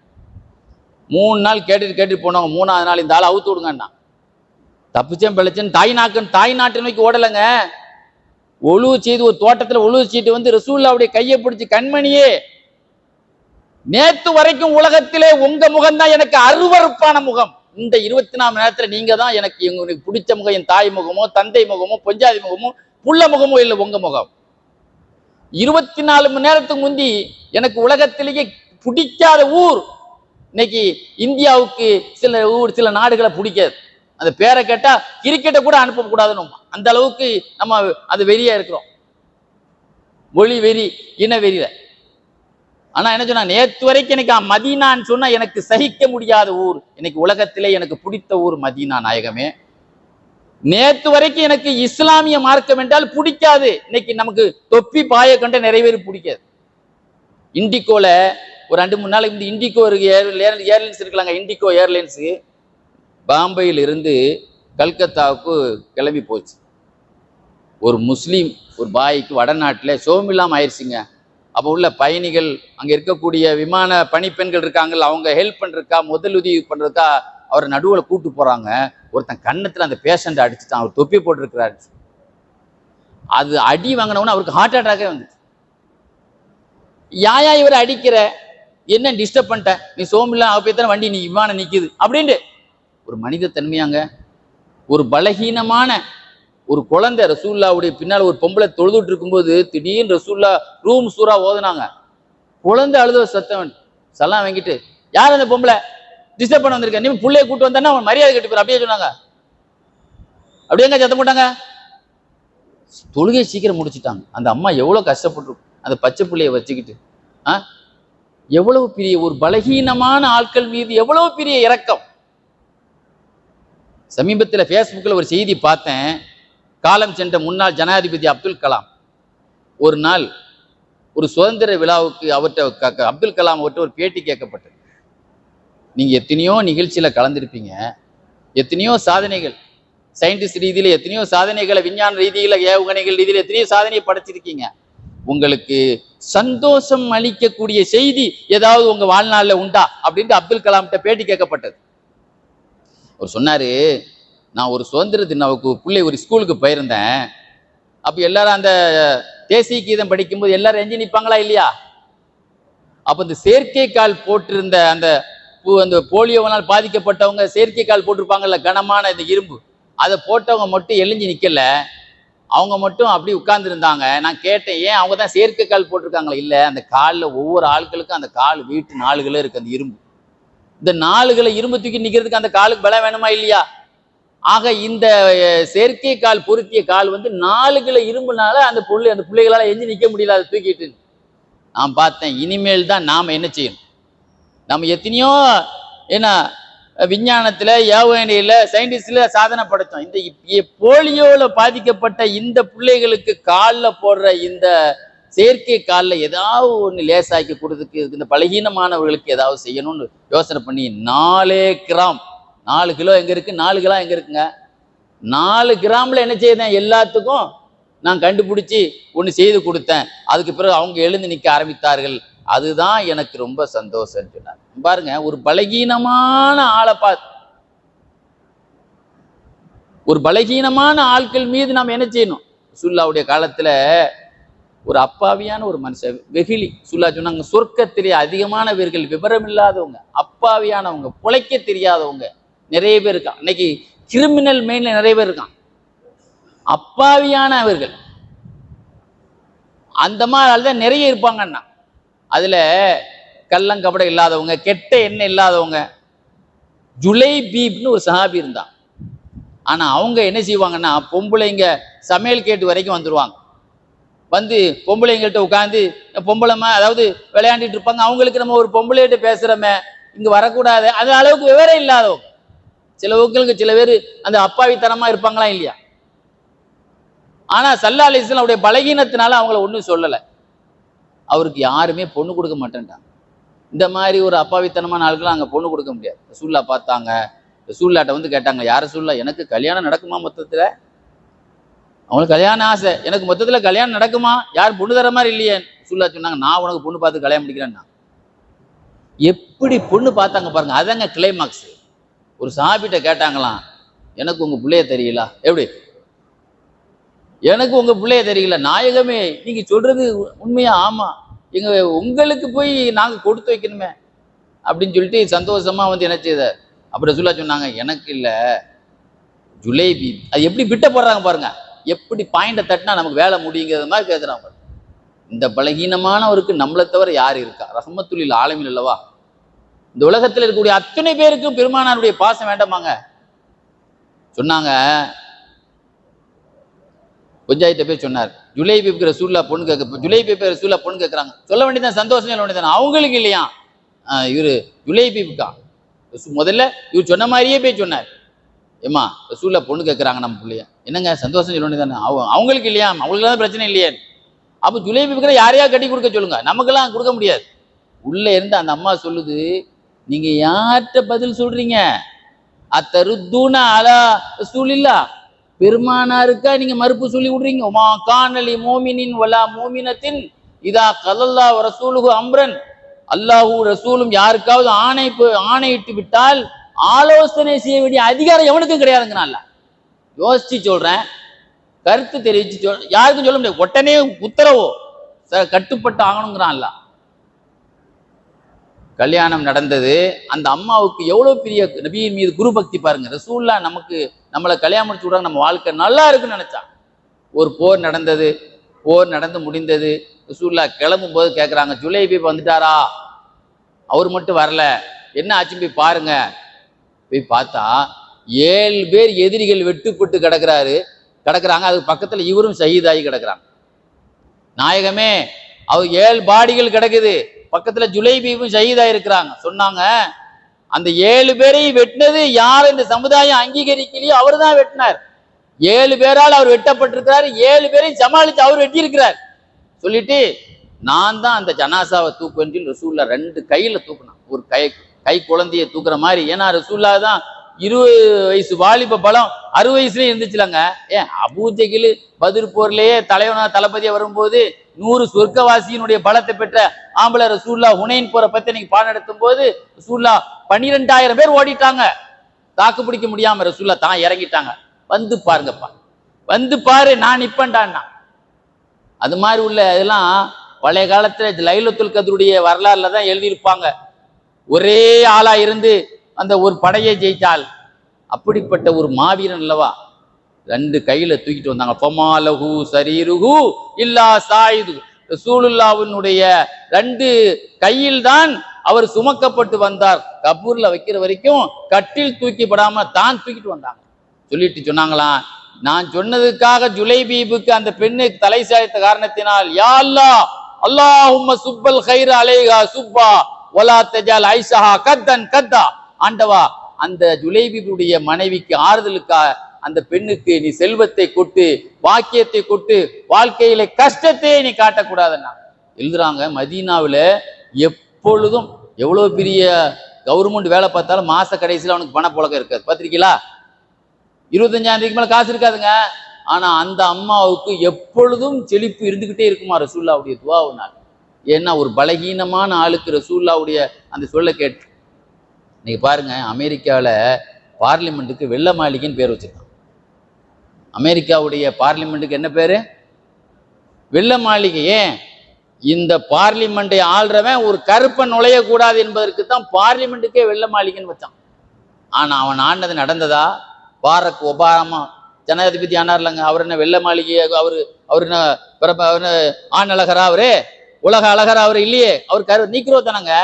3 நாள் கேட்டுட்டு போனவங்க 3ஆவது நாள் இந்த ஆளை அவுத்து விடுங்கண்ணா. தப்பிச்சேன் பிழைச்சேன் தாய் நாட்டை நோக்கி ஓடலைங்க. ஒழுவு செய்து ஒரு தோட்டத்துல ஒழுவு செய்து வந்து ரசூலுல்லாஹ்வுடைய கையை பிடிச்சு, கண்மணியே, நேத்து வரைக்கும் உலகத்திலே உங்க முகம் தான் எனக்கு அருவருப்பான முகம், இந்த 24 மணி நேரத்துல நீங்க தான் எனக்கு பிடிச்ச முகம். என் தாய் முகமோ தந்தை முகமோ பொஞ்சாதி முகமோ புள்ள முகமோ இல்லை, உங்க முகம். 24 மணி நேரத்துக்கு முந்தி எனக்கு உலகத்திலேயே பிடிக்காத ஊர் இன்னைக்கு இந்தியாவுக்கு சில நாடுகளை பிடிக்காது. அந்த பேரை கேட்டா கிரிக்கெட்டை கூட அனுப்பக்கூடாதுன்னு அந்த அளவுக்கு நம்ம அது வெறியா இருக்கிறோம், மொழி வெறி, இன வெறியில. ஆனா என்ன சொன்னா, நேற்று வரைக்கும் எனக்கு மதீனான்னு சொன்னா எனக்கு சகிக்க முடியாத ஊர், இன்னைக்கு உலகத்திலே எனக்கு பிடித்த ஊர் மதீனா நாயகமே. நேற்று வரைக்கும் எனக்கு இஸ்லாமிய மார்க்கம் என்றால் பிடிக்காது, இன்னைக்கு நமக்கு தொப்பி பாய கண்ட நிறைய பேர் பிடிக்காது. இண்டிகோல ஒரு 2-3 நாளைக்கு இந்த இண்டிகோ ஏர்லைன்ஸ் இருக்கலாங்க, இண்டிகோ ஏர்லைன்ஸ் பாம்பேயில் இருந்து கல்கத்தாவுக்கு கிளம்பி போச்சு. ஒரு முஸ்லீம் ஒரு பாய்க்கு வடநாட்டில் சோமில்லாமல் ஆயிடுச்சுங்க. அப்போ உள்ள பயணிகள், அங்கே இருக்கக்கூடிய விமான பணிப்பெண்கள் இருக்காங்கல்ல, அவங்க ஹெல்ப் பண்ணுறதுக்கா முதலுதவி பண்ணுறதுக்கா அவரை நடுவில் கூட்டு போகிறாங்க. ஒருத்தன் கன்னத்தில் அந்த பேஷண்ட்டை அடிச்சுட்டான், அவர் தொப்பி போட்டிருக்கிறாரு. அது அடி வாங்கினவொன்னு அவருக்கு ஹார்ட் அட்டாக்கே வந்துச்சு. யாயா இவரை அடிக்கிற, என்ன டிஸ்டர்ப் பண்ணிட்ட, நீ சோமில்லா அப்பத்தான வண்டி நீ விமானம் நிற்குது அப்படின்ட்டு. ஒரு மனித தன்மையாங்க, ஒரு பலகீனமான ஒரு குழந்தை ரசூலுல்லாஹ்வுடைய பின்னால் ஒரு பொம்பளை தொழுதுட்டு இருக்கும்போது திடீர்னு ரசூலுல்லாஹ் ரூம் சூறா ஓதுனாங்க. குழந்தை அழுத சத்தம், சலாம் வாங்கிட்டு, யார் அந்த பொம்பளை டிஸ்டர்ப் பண்ண வந்திருக்க, நீ பிள்ளைய கூட்டு வந்தானே அவன் மரியாதை கட்டி போற அப்படியே சொன்னாங்க. அப்படியேங்க சத்தம் போட்டாங்க. தொழுகை சீக்கிரம் முடிச்சுட்டாங்க. அந்த அம்மா எவ்வளவு கஷ்டப்பட்டிருக்கும் அந்த பச்சை பிள்ளைய வச்சுக்கிட்டு. எவ்வளவு பெரிய ஒரு பலகீனமான ஆட்கள் மீது எவ்வளவு பெரிய இரக்கம். சமீபத்தில் ஃபேஸ்புக்கில் ஒரு செய்தி பார்த்தேன். காலம் சென்ற முன்னாள் ஜனாதிபதி அப்துல் கலாம் ஒரு நாள் ஒரு சுதந்திர விழாவுக்கு அவர்கிட்ட அப்துல் கலாம் அவர்கிட்ட ஒரு பேட்டி கேட்கப்பட்டது. நீங்க எத்தனையோ நிகழ்ச்சியில கலந்துருப்பீங்க, எத்தனையோ சாதனைகள் சயின்டிஸ்ட் ரீதியில எத்தனையோ சாதனைகளை, விஞ்ஞான ரீதியில ஏவுகணைகள் ரீதியில எத்தனையோ சாதனையை படைச்சிருக்கீங்க, உங்களுக்கு சந்தோஷம் அளிக்கக்கூடிய செய்தி ஏதாவது உங்க வாழ்நாளில் உண்டா அப்படின்ட்டு அப்துல் கலாம்கிட்ட பேட்டி கேட்கப்பட்டது. அவர் சொன்னாரு, நான் ஒரு சுதந்திர தினவுக்கு பிள்ளை ஒரு ஸ்கூலுக்கு போயிருந்தேன். அப்ப எல்லாரும் அந்த தேசிய கீதம் படிக்கும்போது எல்லாரும் எஞ்சி நிற்பாங்களா இல்லையா? அப்ப இந்த செயற்கைக்கால் போட்டிருந்த அந்த போலியோவனால் பாதிக்கப்பட்டவங்க செயற்கைக்கால் போட்டிருப்பாங்கல்ல, கனமான இந்த இரும்பு, அதை போட்டவங்க மட்டும் எழிஞ்சு நிக்கல, அவங்க மட்டும் அப்படி உட்கார்ந்து இருந்தாங்க. நான் கேட்டேன், ஏன் அவங்க தான் செயற்கைக்கால் போட்டிருக்காங்களா? இல்லை, அந்த காலில் ஒவ்வொரு ஆட்களுக்கும் அந்த கால் வீட்டு 4 கிலோ இருக்கு அந்த இரும்பு. இந்த 4 கிலோ இரும்பு தூக்கி நிக்கிறதுக்கு அந்த காலுக்கு பலம் வேணுமா இல்லையா? ஆக இந்த செயற்கை கால் பொருத்திய கால் 4 கிலோ இரும்புனால அந்த பிள்ளைகளால எஞ்சி நிக்க முடியல, அதை தூக்கிட்டு. நான் பார்த்தேன், இனிமேல் தான் நாம என்ன செய்யணும். நம்ம எத்தனையோ என்ன விஞ்ஞானத்துல ஏவுகணையில சயின்டிஸ்ட்ல சாதனை படைச்சோம். இந்த போலியோல பாதிக்கப்பட்ட இந்த பிள்ளைகளுக்கு காலில் போடுற இந்த செயற்கை காலில் ஏதாவது ஒன்று லேசாக்கி கொடுத்துக்கு இந்த பலகீனமானவர்களுக்கு ஏதாவது செய்யணும்னு யோசனை பண்ணி 4 கிராம் 4 கிலோ எங்க இருக்கு, 4 கிலோ எங்க இருக்குங்க, 4 கிராம்ல என்ன செய்தேன், எல்லாத்துக்கும் நான் கண்டுபிடிச்சி ஒன்று செய்து கொடுத்தேன். அதுக்கு பிறகு அவங்க எழுந்து நிற்க ஆரம்பித்தார்கள். அதுதான் எனக்கு ரொம்ப சந்தோஷம் சொன்னார். பாருங்க, ஒரு பலகீனமான ஆளை பார்த்து, ஒரு பலகீனமான ஆட்கள் மீது நாம் என்ன செய்யணும். ரசூலுல்லாஹ்வுடைய காலத்துல ஒரு அப்பாவியான ஒரு மனுஷன் வெகுளி. சொன்னாங்க, சொர்க்கத்திலே அதிகமானவர்கள் விவரம் இல்லாதவங்க, அப்பாவியானவங்க, பிழைக்க தெரியாதவங்க நிறைய பேர் இருக்கான். இன்னைக்கு கிரிமினல் மெயின்ல நிறைய பேர் இருக்கான், அப்பாவியானவர்கள். அந்த மாதிரி தான் நிறைய இருப்பாங்கன்னா, அதுல கள்ளங்கபடம் இல்லாதவங்க, கெட்ட எண்ணம் இல்லாதவங்க. ஜுலைபீப்னு ஒரு சஹாபி இருந்தான். ஆனா அவங்க என்ன செய்வாங்கன்னா, பொம்பளைங்க சமையல் கேட்டு வரைக்கும் வந்துருவாங்க. வந்து பொம்பளைங்கள்ட்ட உட்காந்து பொம்பளைமா அதாவது விளையாண்டுட்டு இருப்பாங்க. அவங்களுக்கு நம்ம ஒரு பொம்பளைகிட்ட பேசுறோமே, இங்க வரக்கூடாது, அது அளவுக்கு விவரம் இல்லாதவங்க. சிலவங்களுக்கு சில பேர் அந்த அப்பாவித்தனமா இருப்பாங்களா இல்லையா? ஆனா ஸல்லல்லாஹு அலைஹி வஸல்லம் அவருடைய பலகீனத்தினால அவங்கள ஒன்றும் சொல்லலை. அவருக்கு யாருமே பொண்ணு கொடுக்க மாட்டேன்ட்டாங்க. இந்த மாதிரி ஒரு அப்பாவித்தனமான ஆளுக்கெல்லாம் அங்கே பொண்ணு கொடுக்க முடியாது. ரசூல்லா பார்த்தாங்க. ரசூல்லாட்ட வந்து கேட்டாங்க, யார் ரசூல்லா, எனக்கு கல்யாணம் நடக்குமா மொத்தத்தில்? அவங்களுக்கு கல்யாணம் ஆசை, எனக்கு மொத்தத்தில் கல்யாணம் நடக்குமா, யார் பொண்ணு தர மாதிரி இல்லையே? ரசூல்லா சொன்னாங்க, நான் உனக்கு பொண்ணு பார்த்து கல்யாணம் முடிக்கிறேன்னா. எப்படி பொண்ணு பார்த்தாங்க பாருங்க, அதாங்க கிளைமாக்ஸ். ஒரு சாபிட்ட கேட்டாங்களாம், எனக்கு உங்க பிள்ளைய தெரியல. எப்படி எனக்கு உங்க பிள்ளைய தெரியல? நாயகமே, நீங்க சொல்றது உண்மையா? ஆமா, எங்க உங்களுக்கு போய் நாங்க கொடுத்து வைக்கணுமே அப்படின்னு சொல்லிட்டு சந்தோஷமா வந்து என்ன செய்த. அப்புறம் ரசூலா சொன்னாங்க, எனக்கு இல்ல ஜுலைபி. அது எப்படி விட்ட போடுறாங்க பாருங்க, எப்படி பாயிண்ட தட்டினா நமக்கு வேலை முடியுங்கிறது மாதிரி கேட்குறாங்க. இந்த பலகீனமானவருக்கு நம்மளை தவிர யார் இருக்கா? ரஹ்மத்துல் ஆலமீன் அல்லவா. இந்த உலகத்தில் இருக்கக்கூடிய அத்தனை பேருக்கும் பெருமானாருடைய பாசம் வேண்டாமாங்க. சொன்னாங்க, கொஞ்சாயிட்ட போய் சொன்னார், ஜுலைபீப்க்கு ரசூல்லா பொண்ணு கேட்க, ஜுலைபீப் ரசூல்லா பொண்ணு கேட்கறாங்க. சொல்ல வேண்டியதான், சந்தோஷம் சொல்ல வேண்டியதானே. அவங்களுக்கு இல்லையா, இவரு ஜுலைபீப்கா. முதல்ல இவர் சொன்ன மாதிரியே போய் சொன்னார், ஏமா ரசூல்லா பொண்ணு கேட்கறாங்க நம்ம பிள்ளைய, என்னங்க சந்தோஷம் சொல்ல வேண்டியதானே. அவங்களுக்கு இல்லையா, அவங்களுக்கு தான் பிரச்சனை இல்லையே. அப்போ ஜுலைபீப்க்கு யாரையா கட்டி கொடுக்க சொல்லுங்க, நமக்கெல்லாம் கொடுக்க முடியாது. உள்ள இருந்து அந்த அம்மா சொல்லுது, நீங்க யார்கிட்ட பதில் சொல்றீங்க? அத்தருத்தூன அலா ரசூலில்லா, பெருமானாருக்கா நீங்க மறுப்பு சொல்லி விடுறீங்க? உமா கானலி மோமினின் வலா மோமினத்தின் இதா கலல்லா ரசூலுகு அம்ரன், அல்லாஹூ ரசூலும் யாருக்காவது ஆணையிட்டு விட்டால் ஆலோசனை செய்ய வேண்டிய அதிகாரம் எவனுக்கும் கிடையாதுங்கிறான்ல. யோசிச்சு சொல்றேன், கருத்து தெரிவிச்சு சொல்றேன், யாருக்கும் சொல்ல முடியாது. உடனே உத்தரவோ கட்டுப்பட்டு ஆகணுங்கிறான்ல. கல்யாணம் நடந்தது. அந்த அம்மாவுக்கு எவ்வளவு பெரிய நபியின் மீது குரு பக்தி பாருங்க. ரசூல்லா நம்மளை கல்யாணம் முடிச்சு விடுறாங்க, நம்ம வாழ்க்கை நல்லா இருக்குன்னு நினைச்சான். ஒரு போர் நடந்தது, போர் நடந்து முடிந்தது. ரசூல்லா கிளம்பும் போது கேட்குறாங்க, ஜுலைபீப் வந்துட்டாரா? அவர் மட்டும் வரல, என்ன ஆச்சுன்னு போய் பாருங்க. போய் பார்த்தா 7 பேர் எதிரிகள் வெட்டுப்பட்டு கிடக்குறாங்க. அதுக்கு பக்கத்துல இவரும் ஷஹீதாகி கிடக்குறாங்க. நாயகமே, அவர் 7 பாடிகள் கிடக்குது, பக்கத்துல ஜுலைபீபும் ஷஹீதா இருக்கிறாங்க. சொன்னாங்க, அந்த 7 பேரையும் வெட்டினது யார் இந்த சமுதாயம் அங்கீகரிக்கலையோ அவர் தான் வெட்டினார். 7 பேரால் அவர் வெட்டப்பட்டிருக்கிறார், 7 பேரையும் சமாளித்து அவர் வெட்டி இருக்கிறார். சொல்லிட்டு, நான் தான் அந்த ஜனாசாவை தூக்குவேன். ரசூல்லா 2 கையில தூக்கினான், ஒரு கை குழந்தைய தூக்குற மாதிரி. ஏன்னா ரசூல்லா தான் 20 வயசு வாலிப பலம் 60 வயசுலயே இருந்துச்சுலங்க. ஏன் அபூஜகில் பதிர் போர்லயே தளபதியா வரும்போது 100 சொர்க்கவாசியினுடைய பலத்தை பெற்ற ஆம்பளை ரசூல்லா ஹுனைன் போரை பத்தி நீங்க பாடம் நடத்தும் போது ரசூல்லா 12,000 பேர் ஓடிட்டாங்க, தாக்கு பிடிக்க முடியாம ரசூல்லா தான் இறங்கிட்டாங்க. வந்து பாருங்கப்பா, வந்து பாரு, நான் நிப்பேன்டான்னா. அது மாதிரி உள்ள இதெல்லாம் பழைய காலத்துல லைலத்துல் கத்ருடைய வரலாறுல தான் எழுதியிருப்பாங்க. ஒரே ஆளா இருந்து அந்த ஒரு படையை ஜெயித்தால், அப்படிப்பட்ட ஒரு மாவீரன் அல்லவா. 2 கையில தூக்கிட்டு வந்தாங்க. ஃபமாலஹு சரீருஹு இல்லா சாயிது, ரசூலுல்லாஹ்வினுடைய 2 கையில் தான் அவர் சுமக்கப்பட்டு வந்தார். கபூர்ல வைக்கிற வரைக்கும் கட்டில் தூக்கிப்படாம தான் தூக்கிட்டு வந்தாங்க. சொல்லிட்டு சொன்னாங்களாம், நான் சொன்னதுக்காக ஜுலைபீபுக்கு அந்த பெண்ணை தலை சாய்த்த காரணத்தினால், யா அல்லாஹ் அல்லாஹும்ம சுப்பல் கைர அலைஹா சுப்பா வலா தஜால் ஐஷஹா கத்தன் கத்தா. ஆண்டவா, அந்த ஜுலைபீபுடைய மனைவிக்கு ஆறுதலுக்கா அந்த பெண்ணுக்கு நீ செல்வத்தை கொட்டு, வாக்கியத்தை கொட்டு, வாழ்க்கையில கஷ்டத்தை நீ காட்டக்கூடாதுன்னா எழுதுறாங்க. மதீனாவில் எப்பொழுதும் எவ்வளவு பெரிய கவர்மெண்ட் வேலை பார்த்தாலும் மாச கடைசியில் அவனுக்கு பணப்புழக்கம் இருக்காது. பார்த்திருக்கீங்களா? 25,000 ரூபாய்க்கு மேல காசு இருக்காதுங்க. ஆனா அந்த அம்மாவுக்கு எப்பொழுதும் செழிப்பு இருந்துகிட்டே இருக்குமா ரசூல்லாவுடைய துவாவுனால். ஏன்னா ஒரு பலகீனமான ஆளுக்கு ரசூல்லாவுடைய அந்த சொல்ல கேட்டு. நீங்க பாருங்க, அமெரிக்காவில் பார்லிமெண்ட்டுக்கு வெள்ள மாளிகைன்னு பேர் வச்சிருக்கான். அமெரிக்காவுடைய பார்லிமெண்ட்டுக்கு என்ன பேரு? வெள்ளை மாளிகையே இந்த பார்லிமெண்டை ஆள்றவன் ஒரு கருப்பன் நுழையக்கூடாது என்பதற்கு தான் பார்லிமெண்ட்டுக்கே வெள்ளை மாளிகைன்னு வச்சான். ஆனா அவன் ஆனது நடந்ததா? பாரக் ஒபாமா ஜனாதிபதி ஆனார் இல்லைங்க, அவர் என்ன வெள்ளை மாளிகையை அவர் என்ன ஆண் அழகரா? அவரு உலக அழகரா? அவர் இல்லையே, அவர் நீக்கிறோ தானங்க.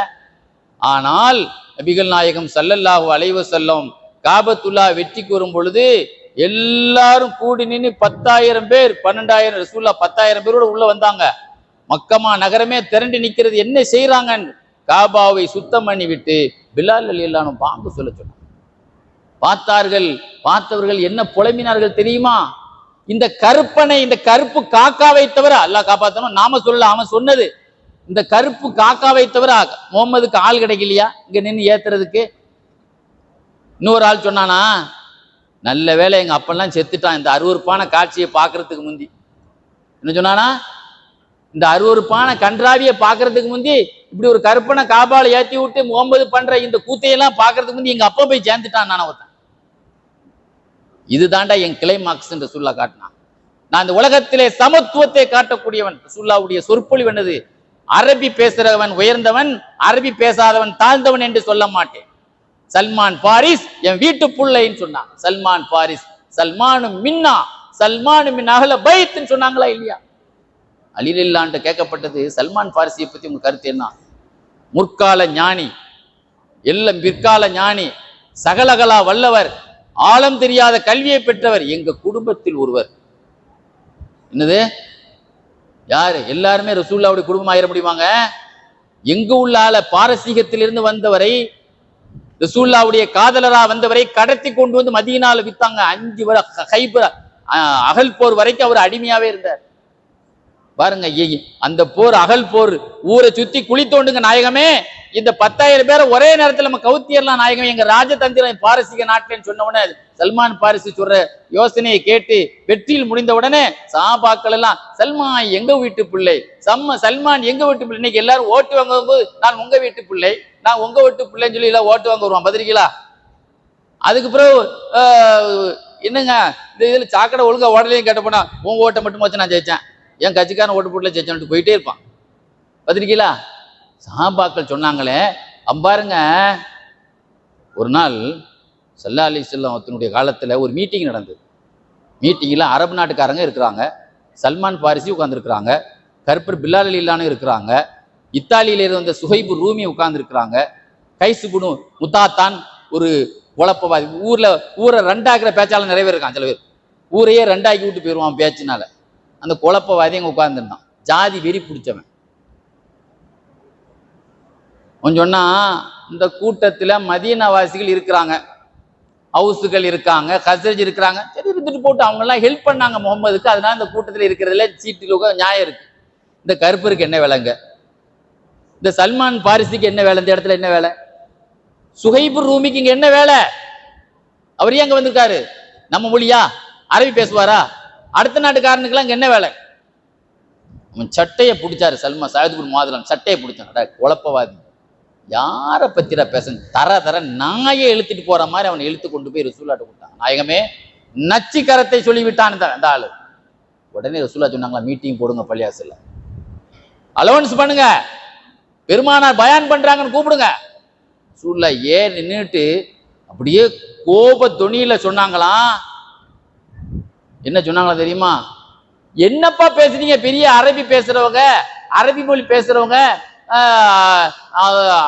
ஆனால் நபிகள் நாயகம் ஸல்லல்லாஹு அலைஹி வஸல்லம் காபத்துல்லா வெற்றிக்கு வரும் பொழுது எல்லாரும் கூடி நின்று 10,000 பேர் 12,000 ரசூலுல்லாஹ் 10,000 பேரோட உள்ள வந்தாங்க. மக்கமா நகரமே திரண்டு நிக்கிறது. என்ன செய்யறாங்கன்னு காபாவை சுத்தம் பண்ணி விட்டு பிலால் ரலியல்லாஹு அன்ஹு பாங்கு சொல்ல சொன்னாங்க. பார்த்தவர்கள் என்ன புலம்பினார்கள் தெரியுமா? இந்த கருப்பனை, இந்த கருப்பு காக்காவை தவிர அல்லாஹ் காப்பாத்தணும், நாம சொல்லல, அவன் சொன்னது. இந்த கருப்பு காக்காவை தவிர முகம்மதுக்கு ஆள் கிடைக்கலையா இங்க நின்று ஏத்துறதுக்கு? இன்னொரு ஆள் சொன்னானா, நல்ல வேலை எங்க அப்பெல்லாம் செத்துட்டான் இந்த அருவருப்பான காட்சியை பாக்குறதுக்கு முந்தி. என்ன சொன்னானா? இந்த அருவருப்பான கன்றாவியை பாக்குறதுக்கு முந்தி இப்படி ஒரு கருப்பனை காபால ஏத்தி விட்டு முகம்மது பண்ற இந்த கூத்தையெல்லாம் பாக்குறதுக்கு முந்தி எங்க அப்பா போய் சேர்ந்துட்டான். நான் ஒருத்தன், இது தாண்டா என் கிளைமாக்ஸ் என்று ரசூலுல்லாஹ் காட்டினான். நான் இந்த உலகத்திலே சமத்துவத்தை காட்டக்கூடியவன். ரசூலுல்லாஹ்வுடைய சொற்பொழிவு என்னது? அரபி பேசுறவன் உயர்ந்தவன், அரபி பேசாதவன் தாழ்ந்தவன் என்று சொல்ல மாட்டேன். சல்மான் பாரிஸ் என் வீட்டு புள்ளைன்னு சொன்னான். சல்மான் பாரிஸ், சல்மானு மின்னா, சல்மானு மின் அஹ்ல பைத்னு சொன்னாங்களா இல்லையா? அலிலில்லான்ட்டு கேட்கப்பட்டது, சல்மான் பாரிசியை பத்தி உங்க கருத்து என்ன? முற்கால ஞானி, எல்லாம் பிற்கால ஞானி, சகலகலா வல்லவர், ஆழம் தெரியாத கல்வியை பெற்றவர், எங்க குடும்பத்தில் ஒருவர். என்னது? யாரு? எல்லாருமே ரசூலுல்லாஹ்வுடைய குடும்பம் ஆயிர முடியுமாங்க? எங்க உள்ள ஆள, பாரசீகத்திலிருந்து வந்தவரை, ரசூலுல்லாஹ்வுடைய காதலரா வந்தவரை கடத்தி கொண்டு வந்து மதீனால வித்தாங்க. 5 வருஷம் கைபர் அகல் போர் வரைக்கும் அவர் அடிமையாவே இருந்தார். பாருங்க, அந்த போர், அகல் போர், ஊரை சுத்தி குழி தோண்டுங்க நாயகமே, இந்த 10,000 பேரை ஒரே நேரத்தில் நம்ம கவுத்தியர்லாம் நாயகமே, எங்க ராஜதந்திரம் பாரசீக நாட்டிலேன்னு சொன்ன உடனே சல்மான் பாரிசி சொல்ற யோசனையை கேட்டு வெற்றியில் முடிந்த உடனே சஹாபாக்கள் எல்லாம், சல்மான் எங்க வீட்டு பிள்ளை, சல்மான் எங்க வீட்டு பிள்ளை. இன்னைக்கு எல்லாரும் ஓட்டு வாங்க போது நான் உங்க வீட்டு பிள்ளை, நான் உங்க வீட்டு பிள்ளைன்னு சொல்லி எல்லாம் ஓட்டு வாங்க வருவான். பதிரிகளா? அதுக்கு பிறகு என்னங்க இந்த இதுல சாக்கடை ஒழுங்கா ஓடலையும் கேட்ட போனா, உங்க ஓட்டை மட்டும் வச்சு நான் ஜெயிச்சேன், என் கட்சிக்காரன் ஓட்டு போட்டுல ஜெயிச்சான்ட்டு போயிட்டே இருப்பான். பதிரிகளா? சஹாபாக்கள் சொன்னாங்களே. அம்பாருங்க, ஒரு நாள் ஸல்லல்லாஹு அலைஹி வஸல்லம் காலத்துல ஒரு மீட்டிங் நடந்தது. மீட்டிங்ல அரபு நாட்டுக்காரங்க இருக்கிறாங்க, சல்மான் பாரிசி உட்கார்ந்துருக்கிறாங்க, கருப்பர் பிலால் ரலியல்லாஹு இருக்கிறாங்க, இத்தாலியில இருந்த சுஹைபு ரூமி உட்கார்ந்து இருக்கிறாங்க, கைஸ் இப்னு முத்தாத்தான் ஒரு குழப்பவாதி, ஊரை ரெண்டாக்குற பேச்சாளர் நிறைய பேர் இருக்கான். சில பேர் ஊரையே ரெண்டாக்கி விட்டு போயிடுவான் பேச்சினால. அந்த குழப்பவாதி அங்க உட்கார்ந்துருந்தான், ஜாதி வெறி பிடிச்சவன். கொஞ்சம் சொன்னா, இந்த கூட்டத்துல மதீனாவாசிகள் இருக்கிறாங்க, ஹவுஸுகள் இருக்காங்க, ஹஸ்ரஜ் இருக்கிறாங்க, சரி இருந்துட்டு போட்டு, அவங்க எல்லாம் ஹெல்ப் பண்ணாங்க முகம்மதுக்கு, அதனால இந்த கூட்டத்தில் இருக்கிறதுல சீட்டு நியாயம் இருக்கு. இந்த கருப்பருக்கு என்ன வேலைங்க? இந்த சல்மான் பாரிசிக்கு என்ன வேலை? இந்த இடத்துல என்ன வேலை? சுஹைபு ரூமிக்கு இங்க என்ன வேலை? அவர் ஏன் அங்க வந்திருக்காரு? நம்ம மொழியா? அரபி பேசுவாரா? அடுத்த நாட்டுக்காரனுக்கெல்லாம் இங்க என்ன வேலை? அவன் சட்டையை பிடிச்சாரு சல்மான், சயத் பின் முஆத் சட்டையை பிடிச்சான். குழப்பவாதி, யாரை பத்திரா பேச, தர நாயை இழுத்துட்டு போற மாதிரி அவனை இழுத்து கொண்டு போய் ரசூலுல்லாஹ்ட்ட கொடுத்தான். நாயகமே, நச்சி கரத்தை சொல்லிவிட்டான் அந்த ஆளு. உடனே ரசூலுல்லாஹ் சொன்னாங்களா, மீட்டிங் போடுங்க பள்ளியாசல்ல, அலவன்ஸ் பண்ணுங்க, பெருமானார் பயான் பண்றாங்கன்னு கூப்பிடுங்க. ரசூலுல்லாஹ் ஏன் நின்றுட்டு அப்படியே கோப தொனியில சொன்னாங்களாம். என்ன சொன்னாங்களா தெரியுமா? என்னப்பா பேசுறீங்க? பெரிய அரபி பேசுறவங்க, அரபி மொழி பேசுறவங்க,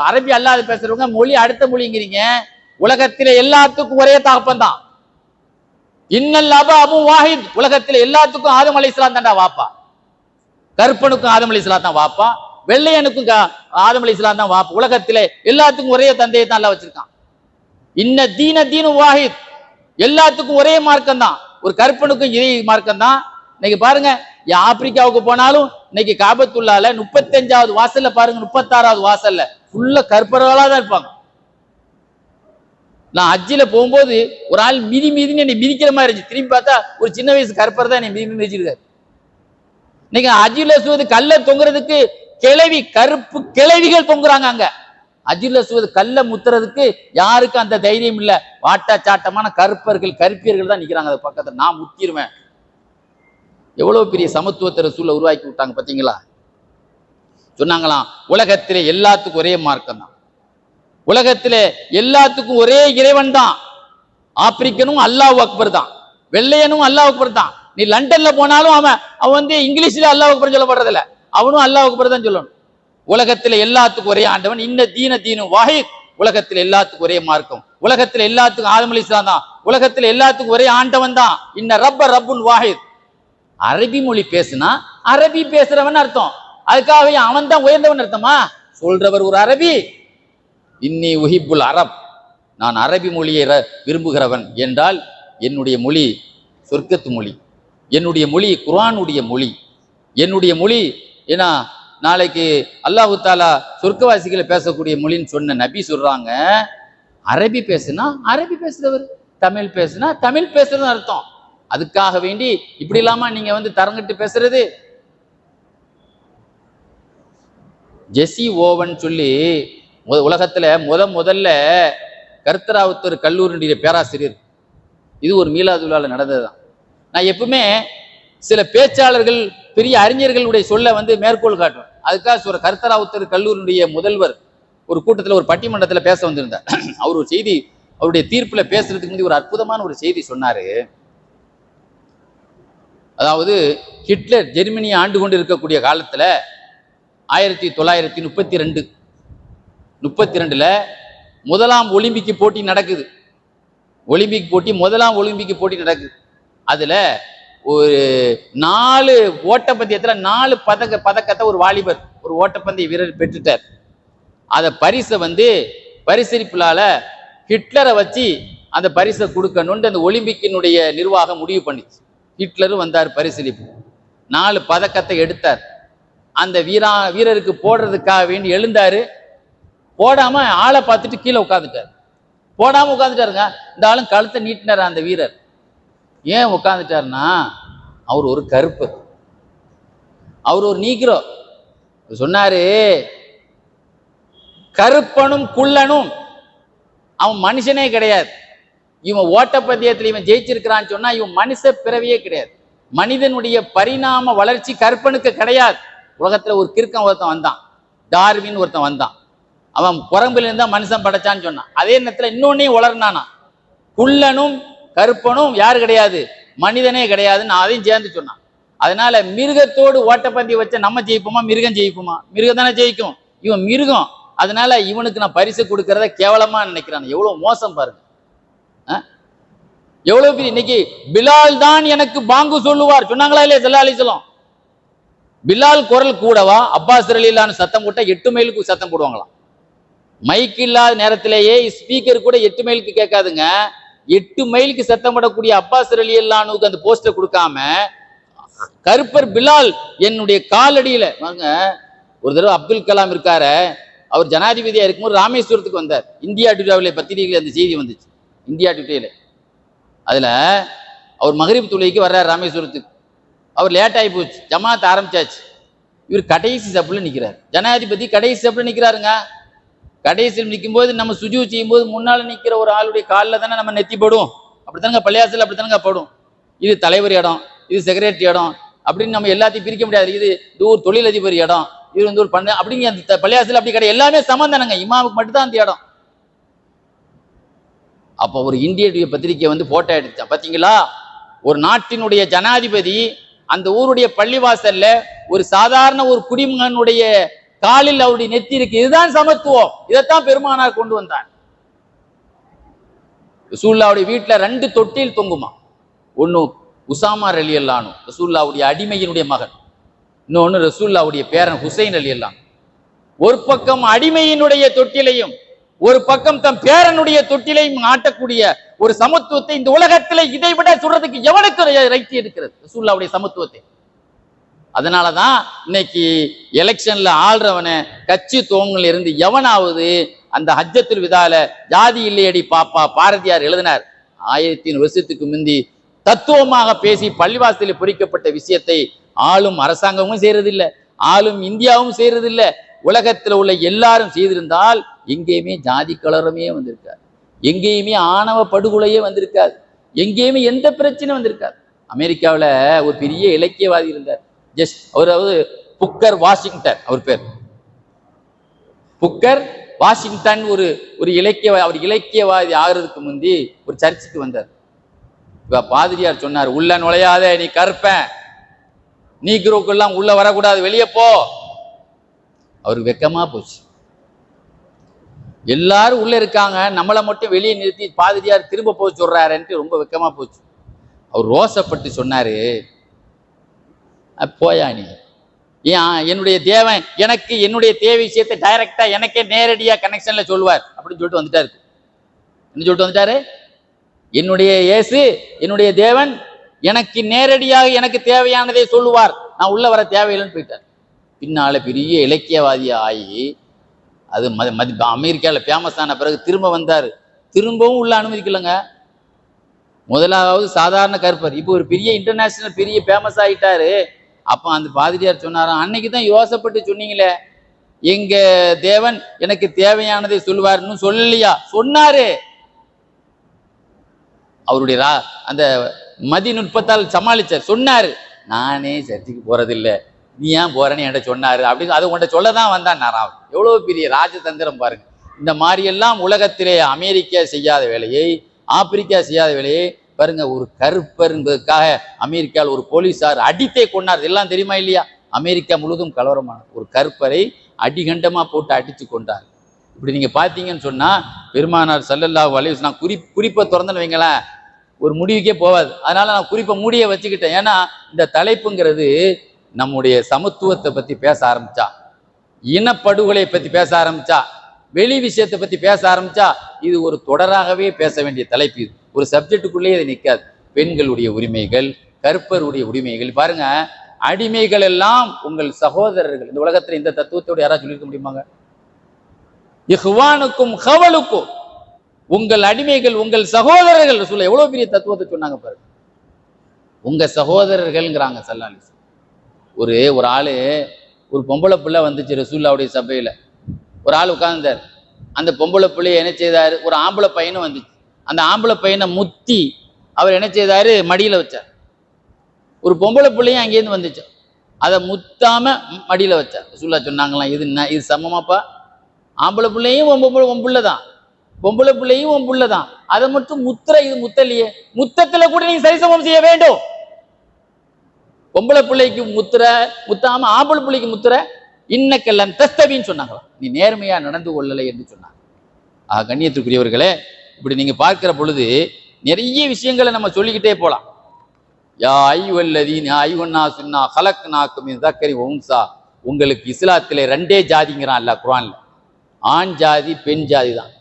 அரபி அல்லாத பேசுறவங்க மொழி அடுத்த மொழிங்கிறீங்க. உலகத்தில எல்லாத்துக்கும் ஒரே தகப்பன் தான். இன்னல் அபா அபு வாஹித். உலகத்தில எல்லாத்துக்கும் ஆதம் அலைஹிஸ்ஸலாம் தான்டா வாப்பா. கருப்பனுக்கும் ஆதம் அலைஹிஸ்ஸலாம் தான் வாப்பா, வெள்ளையனுக்கும் ஆதம் அலைஹிஸ்ஸலாம் தான் வாப்பா. உலகத்தில எல்லாத்துக்கும் ஒரே தந்தையை தான் அல்லாஹ் வச்சிருக்கான். இன்ன தீன தீனு வாஹித். எல்லாத்துக்கும் ஒரே மார்க்கம் தான். ஒரு கருப்பனுக்கும் இதே மார்க்கம் தான். இன்னைக்கு பாருங்க, ஆப்பிரிக்காவுக்கு போனாலும் இன்னைக்கு காபத்துல்லால 35வது வாசல்ல பாருங்க, 36வது வாசல்ல ஃபுல்லா கருப்பர்களா தான் இருப்பாங்க. நான் ஹஜ்ஜில போகும்போது ஒரு ஆள் மிதின்னு என்னை மிதிக்கிற மாதிரி இருந்துச்சு. திரும்பி பார்த்தா ஒரு சின்ன வயசு கருப்பர் தான் என்னை மிதிச்சிருக்காரு. இன்னைக்கு ஹஜ்ஜில் அஸ்வத் கல்ல தொங்குறதுக்கு கிளவி, கருப்பு கிளவிகள் தொங்குறாங்க அங்க. ஹஜ்ஜில் அஸ்வத் கல்ல முத்துறதுக்கு யாருக்கும் அந்த தைரியம் இல்ல. வாட்டா சாட்டமான கருப்பர்கள், கருப்பியர்கள் தான் நிக்கிறாங்க அது பக்கத்துல. நான் முத்திருவேன். எவ்வளவு பெரிய சமத்துவத்தை ரசூலை உருவாக்கி விட்டாங்க பார்த்தீங்களா? சொன்னாங்களாம், உலகத்திலே எல்லாத்துக்கும் ஒரே மார்க்கம் தான், உலகத்திலே எல்லாத்துக்கும் ஒரே இறைவன் தான், ஆப்பிரிக்கனும் அல்லாஹ் அக்பர் தான், வெள்ளையனும் அல்லாஹ் அக்பர் தான். நீ லண்டன்ல போனாலும் அவன் வந்து இங்கிலீஷ்ல அல்லாஹ் அக்பர் சொல்லப்படுறதில்ல, அவனும் அல்லாஹ் அக்பர் தான் சொல்லணும். உலகத்துல எல்லாத்துக்கும் ஒரே ஆண்டவன், இன்ன தீனு வாஹித், உலகத்துல எல்லாத்துக்கும் ஒரே மார்க்கம், உலகத்துல எல்லாத்துக்கும் ஆதம் அலைஹிஸ்ஸலாம் தான், உலகத்துல எல்லாத்துக்கும் ஒரே ஆண்டவன் தான், இன்ன ரப்புன் வாஹித். அரபி மொழி பேசுனா அரபி பேசுறவன் அர்த்தம், அதுக்காக அவன் தான் உயர்ந்தவன் அர்த்தமா? சொல்றவர் ஒரு அரபி, இன்னி உஹிப்புல் அரப், நான் அரபி மொழியை விரும்புகிறவன் என்றால் என்னுடைய மொழி சொர்க்கத்து மொழி, என்னுடைய மொழி குர்ஆனுடைய மொழி, என்னுடைய மொழி. ஏன்னா நாளைக்கு அல்லாஹு தாலா சொர்க்கவாசிகளை பேசக்கூடிய மொழின்னு சொன்ன நபி சொல்றாங்க, அரபி பேசுனா அரபி பேசுறவர், தமிழ் பேசுனா தமிழ் பேசுறது அர்த்தம். அதுக்காக வேண்டி இப்படி இல்லாம நீங்க வந்து தரங்கிட்டு பேசுறது. ஜெசி ஓவன் சொல்லி உலகத்துல முதல்ல கர்த்தராவுத்தர் கல்லூரியுடைய பேராசிரியர், இது ஒரு மீலாது விழாவில் நடந்ததுதான். நான் எப்பவுமே சில பேச்சாளர்கள் பெரிய அறிஞர்களுடைய சொல்ல வந்து மேற்கோள் காட்டுவேன். அதுக்காக சொல்ற, கர்த்தராவுத்தர் கல்லூரியுடைய முதல்வர் ஒரு கூட்டத்தில் ஒரு பட்டிமன்றத்தில் பேச வந்திருந்தார். அவர் ஒரு செய்தி, அவருடைய தீர்ப்புல பேசுறதுக்கு முந்தைய ஒரு அற்புதமான ஒரு செய்தி சொன்னாரு. அதாவது ஹிட்லர் ஜெர்மனியை ஆண்டு கொண்டு இருக்கக்கூடிய காலத்துல 1932 முதலாம் ஒலிம்பிக் போட்டி நடக்குது. ஒலிம்பிக் போட்டி, முதலாம் ஒலிம்பிக் போட்டி நடக்குது. அதுல ஒரு 4 ஓட்டப்பந்தயத்துல 4 பதக்கத்தை ஒரு வாலிபர், ஒரு ஓட்டப்பந்தய வீரர் பெற்றுட்டார். அத பரிசை வந்து பரிசளிப்புலால ஹிட்லரை வச்சு அந்த பரிசை கொடுக்கணும்னு அந்த ஒலிம்பிக்கினுடைய நிர்வாகம் முடிவு பண்ணிச்சு. ஹிட்லரும் வந்தார், பரிசளிப்பு 4 பதக்கத்தை எடுத்தார். அந்த வீரருக்கு போடுறதுக்காக வேண்டி எழுந்தாரு, போடாம ஆளை பார்த்துட்டு கீழே உட்காந்துட்டார். போடாம உட்காந்துட்டாருங்க. இந்த ஆளும் கழுத்தை நீட்டினார் அந்த வீரர். ஏன் உட்காந்துட்டாருன்னா, அவர் ஒரு கருப்பு, அவர் ஒரு நீக்ரோ. சொன்னாரு, கருப்பனும் குள்ளனும் அவன் மனுஷனே கிடையாது, இவன் ஓட்டப்பந்தயத்தில் இவன் ஜெயிச்சிருக்கிறான்னு சொன்னா இவன் மனுஷ பிறவியே கிடையாது. மனிதனுடைய பரிணாம வளர்ச்சி கருப்பனுக்கு கிடையாது. உலகத்துல ஒரு கிறுக்கன் ஒருத்தன் வந்தான், டார்வின் ஒருத்தன் வந்தான், அவன் குரங்குல இருந்தா மனுஷன் படைச்சான்னு சொன்னான். அதே நேரத்துல இன்னொன்னையும் வளர்னானா, குள்ளனும் கருப்பனும் யாரு கிடையாது, மனிதனே கிடையாதுன்னு அதையும் சேர்ந்து சொன்னான். அதனால மிருகத்தோடு ஓட்டப்பந்தயம் வச்ச நம்ம ஜெயிப்போமா, மிருகம் ஜெயிப்போமா? மிருகம் தானே ஜெயிக்கும். இவன் மிருகம், அதனால இவனுக்கு நான் பரிசு கொடுக்கறத கேவலமா நினைக்கிறான். எவ்வளவு மோசம் பாருங்க. எவ்வளவு பெரிய, இன்னைக்கு பிலால் தான் எனக்கு பாங்கு சொல்லுவார் சொன்னாங்களா இல்லையா ஸல்லல்லாஹு அலைஹி வஸல்லம்? பிலால் குரல் கூடவா அப்பாஸ் ரலியல்லாஹு சத்தம் போட்டா 8 மைலுக்கு சத்தம் போடுவாங்களாம். மைக் இல்லாத நேரத்திலேயே ஸ்பீக்கர் கூட 8 மைலுக்கு கேட்காதுங்க. 8 மைலுக்கு சத்தம் போடக்கூடிய அப்பாஸ் ரலியல்லாஹுக்கு அந்த போஸ்டர் கொடுக்காம கருப்பர் பிலால் என்னுடைய காலடியில வாங்க. ஒரு தடவை அப்துல் கலாம் இருக்காரு, அவர் ஜனாதிபதியா இருக்கும்போது ராமேஸ்வரத்துக்கு வந்தார். இந்தியா டுடேவில் பத்திரிகையில் அந்த செய்தி வந்துச்சு, இந்தியா டுடேல. அதுல அவர் மகரிப் தொழுகைக்கு வர்றாரு ராமேஸ்வரத்துக்கு. அவர் லேட் ஆகி போச்சு, ஜமாத் ஆரம்பிச்சாச்சு. இவர் கடைசி சப்புல நிக்கிறார், ஜனாதிபதி கடைசி சப்புல நிக்கிறாருங்க. கடைசியில் நிற்கும் போது நம்ம சுஜூ செய்யும் போது முன்னால நிக்கிற ஒரு ஆளுடைய காலில் தானே நம்ம நெத்தி படும். அப்படித்தானுங்க பள்ளியாசல், அப்படித்தானுங்க படும். இது தலைவர் இடம், இது செக்ரட்டரி இடம் அப்படின்னு நம்ம எல்லாத்தையும் பிரிக்க முடியாது. இது ஒரு தொழிலதிபர் இடம், இது வந்து ஒரு பண்ண அப்படிங்க. அந்த பள்ளியாசல் அப்படி கிடையாது, எல்லாமே சமந்தானங்க. இமாமுக்கு மட்டும்தான் அந்த இடம். அப்போ ஒரு இந்திய பத்திரிகை வந்து போட்டோ எடுத்தான், பாத்தீங்களா? ஒரு நாட்டினுடைய ஜனாதிபதி அந்த ஊருடைய பள்ளிவாசல்ல ஒரு சாதாரண ஒரு குடிமகனுடைய காலில் அவருடைய நெத்தி இருக்கு. இதுதான் சமத்துவம். இதைத்தான் பெருமானார் கொண்டு வந்தார். ரசூலுல்லாஹ்வுடைய வீட்டுல 2 தொட்டில் தொங்குமா. ஒன்னு உசாமா ரலியல்லாஹு அன்ஹு, ரசூலுல்லாஹ்வுடைய அடிமையினுடைய மகன். இன்னொன்னு ரசூலுல்லாஹ்வுடைய பேரன் ஹுசைன் ரலியல்லாஹு. ஒரு பக்கம் அடிமையினுடைய தொட்டிலையும் ஒரு பக்கம் தம் பேரனுடைய தொட்டிலையும் ஆட்டக்கூடிய ஒரு சமத்துவத்தை இந்த உலகத்துல இதை விட சொல்றதுக்கு எவனுக்கு ரைட் இருக்கிறது? ரசூலுல்லாஹ்வுடைய சமத்துவத்தை. அதனாலதான் இன்னைக்கு எலெக்ஷன்ல ஆள்றவன கட்சி துவங்கல இருந்து எவனாவது அந்த ஹஜ்ஜத்துல் விதால ஜாதி இல்லையடி பாப்பா பாரதியார் எழுதினார். 1000 வருஷத்துக்கு முந்தி தத்துவமாக பேசி பள்ளிவாசலில் பொறிக்கப்பட்ட விஷயத்தை ஆளும் அரசாங்கமும் செய்யறதில்லை, ஆளும் இந்தியாவும் செய்யறதில்லை. உலகத்தில் உள்ள எல்லாரும் செய்திருந்தால் எங்கேயுமே ஜாதி கலரமே வந்திருக்காது, எங்கேயுமே ஆணவ படுகொலையே வந்திருக்காது, எங்கேயுமே எந்த பிரச்சனை வந்திருக்காது. அமெரிக்காவில் ஒரு பெரிய இலக்கியவாதி இருந்தார். அவர் புக்கர் வாஷிங்டன், அவர் பேர் புக்கர் வாஷிங்டன். ஒரு அவர் இலக்கியவாதி ஆகிறதுக்கு முந்தி ஒரு சர்ச்சுக்கு வந்தார். பாதிரியார் சொன்னார், உள்ள நுழையாத, நீ கற்பேன், நீக்ரோக்கெல்லாம் உள்ள வரக்கூடாது, வெளியே போ. அவருக்கு வெக்கமா போச்சு. எல்லாரும் உள்ள இருக்காங்க, நம்மளை மட்டும் வெளியே நிறுத்தி பாதிரியார் திரும்ப போய் சொல்றாருன்ட்டு ரொம்ப வெக்கமா போச்சு. அவர் ரோசப்பட்டு சொன்னாரு, போயா நீ, ஏன் என்னுடைய தேவன் எனக்கு என்னுடைய தேவை விஷயத்தை டைரக்டா எனக்கே நேரடியா கனெக்ஷன்ல சொல்லுவார் அப்படின்னு சொல்லிட்டு வந்துட்டாரு. என்ன சொல்லிட்டு வந்துட்டாரு? என்னுடைய இயேசு, என்னுடைய தேவன் எனக்கு நேரடியாக எனக்கு தேவையானதை சொல்லுவார், நான் உள்ள வர தேவையில்லைன்னு போயிட்டார். பின்னால பெரிய இலக்கியவாதியா ஆகி அது அமெரிக்காவில் ஃபேமஸ் ஆன பிறகு திரும்ப வந்தார். திரும்பவும் உள்ள அனுமதிக்கலங்க. முதலாவது சாதாரண கற்பர், இப்போ ஒரு பெரிய இன்டர்நேஷனல் பெரிய ஃபேமஸ் ஆகிட்டாரு. அப்போ அந்த பாதிரியார் சொன்னாராம், அன்னைக்கு தான் யோசப்பட்டு சொன்னீங்களே, எங்க தேவன் எனக்கு தேவையானதை சொல்லுவார்னு சொல்லலையா? சொன்னாரு. அவருடைய அந்த மதி நுட்பத்தால் சமாளிச்சார். சொன்னாரு, நானே சர்ச்சைக்கு போறதில்லை, நீ ஏன் போறேன்னு என்கிட்ட சொன்னாரு அப்படின்னு அது உன்கிட்ட சொல்லதான் வந்தான். எவ்வளவு பெரிய ராஜதந்திரம் பாருங்க. இந்த மாதிரி எல்லாம் உலகத்திலே அமெரிக்கா செய்யாத வேலையை, ஆப்பிரிக்கா செய்யாத வேலையை பாருங்க. ஒரு கருப்பர் என்பதற்காக அமெரிக்காவில் ஒரு போலீஸார் அடித்தே கொண்டார். எல்லாம் தெரியுமா இல்லையா? அமெரிக்கா முழுவதும் கலவரமான ஒரு கருப்பரை அடிகண்டமா போட்டு அடித்து கொண்டார். இப்படி நீங்க பாத்தீங்கன்னு சொன்னா பெருமானார் ஸல்லல்லாஹு அலைஹி வஸல்லம், குறிப்பை திறந்துன்னு வைங்களேன், ஒரு முடிவுக்கே போவாது. அதனால நான் குறிப்பை மூடிய வச்சுக்கிட்டேன். ஏன்னா இந்த தலைப்புங்கிறது நம்முடைய சமத்துவத்தை பத்தி பேச ஆரம்பிச்சா, இனப்படுகொலை பத்தி பேச ஆரம்பிச்சா, வெளி விஷயத்தை பத்தி பேச ஆரம்பிச்சா, இது ஒரு தொடராகவே பேச வேண்டிய தலைப்பு. இது ஒரு சப்ஜெக்டுக்குள்ளேயே இது நிற்காது. பெண்களுடைய உரிமைகள், கருப்பருடைய உரிமைகள் பாருங்க. அடிமைகள் எல்லாம் உங்கள் சகோதரர்கள். இந்த உலகத்துல இந்த தத்துவத்தோடு யாராவது சொல்லியிருக்க முடியுமாங்க? இஹ்வானுக்கும் ஹவலுக்கும், உங்கள் அடிமைகள் உங்கள் சகோதரர்கள் சொல்ல எவ்வளவு பெரிய தத்துவத்தை சொன்னாங்க பாருங்க. உங்க சகோதரர்கள்ங்கிறாங்க ஸல்லல்லாஹு அலைஹி வஸல்லம். ஒரு ஆளு, ஒரு பொம்பளை பிள்ளை வந்துச்சு ரசூலுல்லாஹ்வுடைய சபையில. ஒரு ஆள் உட்கார்ந்தார். அந்த பொம்பளை பிள்ளைய என்ன செய்தாரு? ஒரு ஆம்பளை பையனும் வந்துச்சு. அந்த ஆம்பளை பையனை முத்தி அவர் என்ன செய்தாரு? மடியில வச்சார். ஒரு பொம்பளை பிள்ளையும் அங்கேருந்து வந்துச்சு, அதை முத்தாம மடியில வச்சார். ரசூலுல்லாஹ் சொன்னாங்களாம், இது சமமாப்பா? ஆம்பளை பிள்ளையும் உன் பிள்ளைதான், பொம்பளை பிள்ளையும் உன் பிள்ளைதான், அதை மட்டும் முத்துற, இது முத்தலையே, முத்தத்துல கூட நீங்க சரிசமம் செய்ய வேண்டும். பொம்பளை பிள்ளைக்கு முத்தாம ஆம்பளை பிள்ளைக்கு முத்துற, இன்னக்கெல்லாம் தஸ்தபின்னு சொன்னாங்களாம், நீ நேர்மையா நடந்து கொள்ளலை என்று சொன்னாங்க. கண்ணியத்துக்குரியவர்களே, இப்படி நீங்க பார்க்கிற பொழுது நிறைய விஷயங்களை நம்ம சொல்லிக்கிட்டே போலாம். யா ஐயுவல்லதீன ஐயுன்னாசுன்னா ஹலக்னாக்கும் மின் தக்கரி வ உன்சா, உங்களுக்கு இஸ்லாத்திலே ரெண்டே ஜாதிங்கிறான் அல்லாஹ் குர்ஆன்ல. ஆண் ஜாதி பெண் ஜாதி தான்.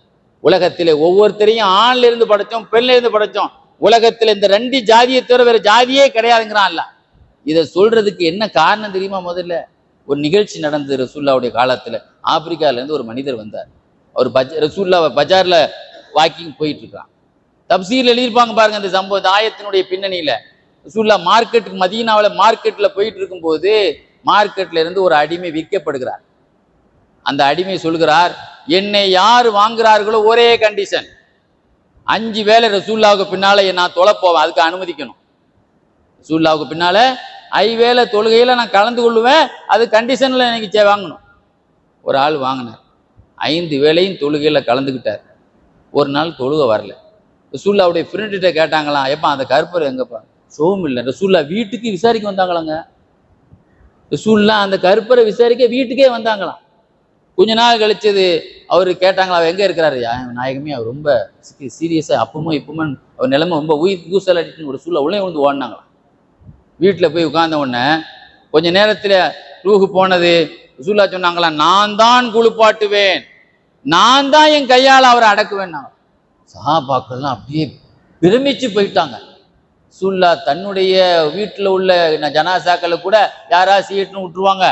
உலகத்திலே ஒவ்வொருத்தரையும் ஆண்ல இருந்து படைச்சோம், பெண்ல இருந்து படைச்சோம். உலகத்துல இந்த ரெண்டு ஜாதியை தவிர வேற ஜாதியே கிடையாதுங்கிறான் அல்லாஹ். இதை சொல்றதுக்கு என்ன காரணம் தெரியுமா? முதல்ல ஒரு நிகழ்ச்சி நடந்தது ரசூலுல்லாஹ்வுடைய காலத்துல. ஆப்பிரிக்கால இருந்து ஒரு மனிதர் வந்தார். அவர் ரசூலுல்லாஹ் பஜார்ல வாக்கிங் போயிட்டு இருக்கான். தப்சீர்ல எழுதியிருப்பாங்க பாருங்க இந்த சம்பவம், ஆயத்தினுடைய பின்னணியில. ரசூலுல்லாஹ் மார்க்கெட்டுக்கு, மதீனாவுல மார்க்கெட்ல போயிட்டு இருக்கும்போது மார்க்கெட்ல இருந்து ஒரு அடிமை விற்கப்படுகிறார். அந்த அடிமை சொல்கிறார், என்னை யார் வாங்குறார்களோ ஒரே கண்டிஷன், 5 வேளை ரசூலுல்லாஹ்வுக்கு பின்னால நான் தொலை போவேன், அதுக்கு அனுமதிக்கணும். ரசூலுல்லாஹ்வுக்கு பின்னால 5 வேளை தொழுகையில நான் கலந்து கொள்ளுவேன், அது கண்டிஷன்ல எனக்கு வாங்கணும். ஒரு ஆள் வாங்கினார், 5 வேளையும் தொழுகையில கலந்துக்கிட்டார். ஒரு நாள் தொழுகை வரல. ரசூலுல்லாஹ்வுடைய ஃப்ரெண்ட்கிட்ட கேட்டாங்களாம், எப்பா அந்த கருப்பர் எங்கப்பா? சோம் இல்லை. ரசூலுல்லாஹ் வீட்டுக்கு விசாரிக்க வந்தாங்களாங்க. ரசூலுல்லாஹ் அந்த கருப்பரை விசாரிக்க வீட்டுக்கே வந்தாங்களாம். கொஞ்ச நாள் கழிச்சது அவரு கேட்டாங்களா, அவர் எங்க இருக்கிறாரு? நாயகமே, அவர் ரொம்ப சீரியஸா அப்பமோ இப்பமோ அவர் நிலைமை ரொம்ப ஊசல் அடிட்டுன்னு ஒரு சூழல் உள்ளே வந்து ஓடினாங்களாம். வீட்டில் போய் உட்கார்ந்த உடனே கொஞ்ச நேரத்தில் ரூஹு போனது. ரசூலுல்லாஹ் சொன்னாங்களாம், நான் தான் குளிப்பாட்டுவேன், நான் தான் என் கையால் அவரை அடக்குவேன். சஹாபாக்கள்லாம் அப்படியே பிரமிச்சு போயிட்டாங்க. ரசூலுல்லாஹ் தன்னுடைய வீட்டில் உள்ள ஜனாசாக்களை கூட யாரா சீட்டுன்னு விட்டுருவாங்க.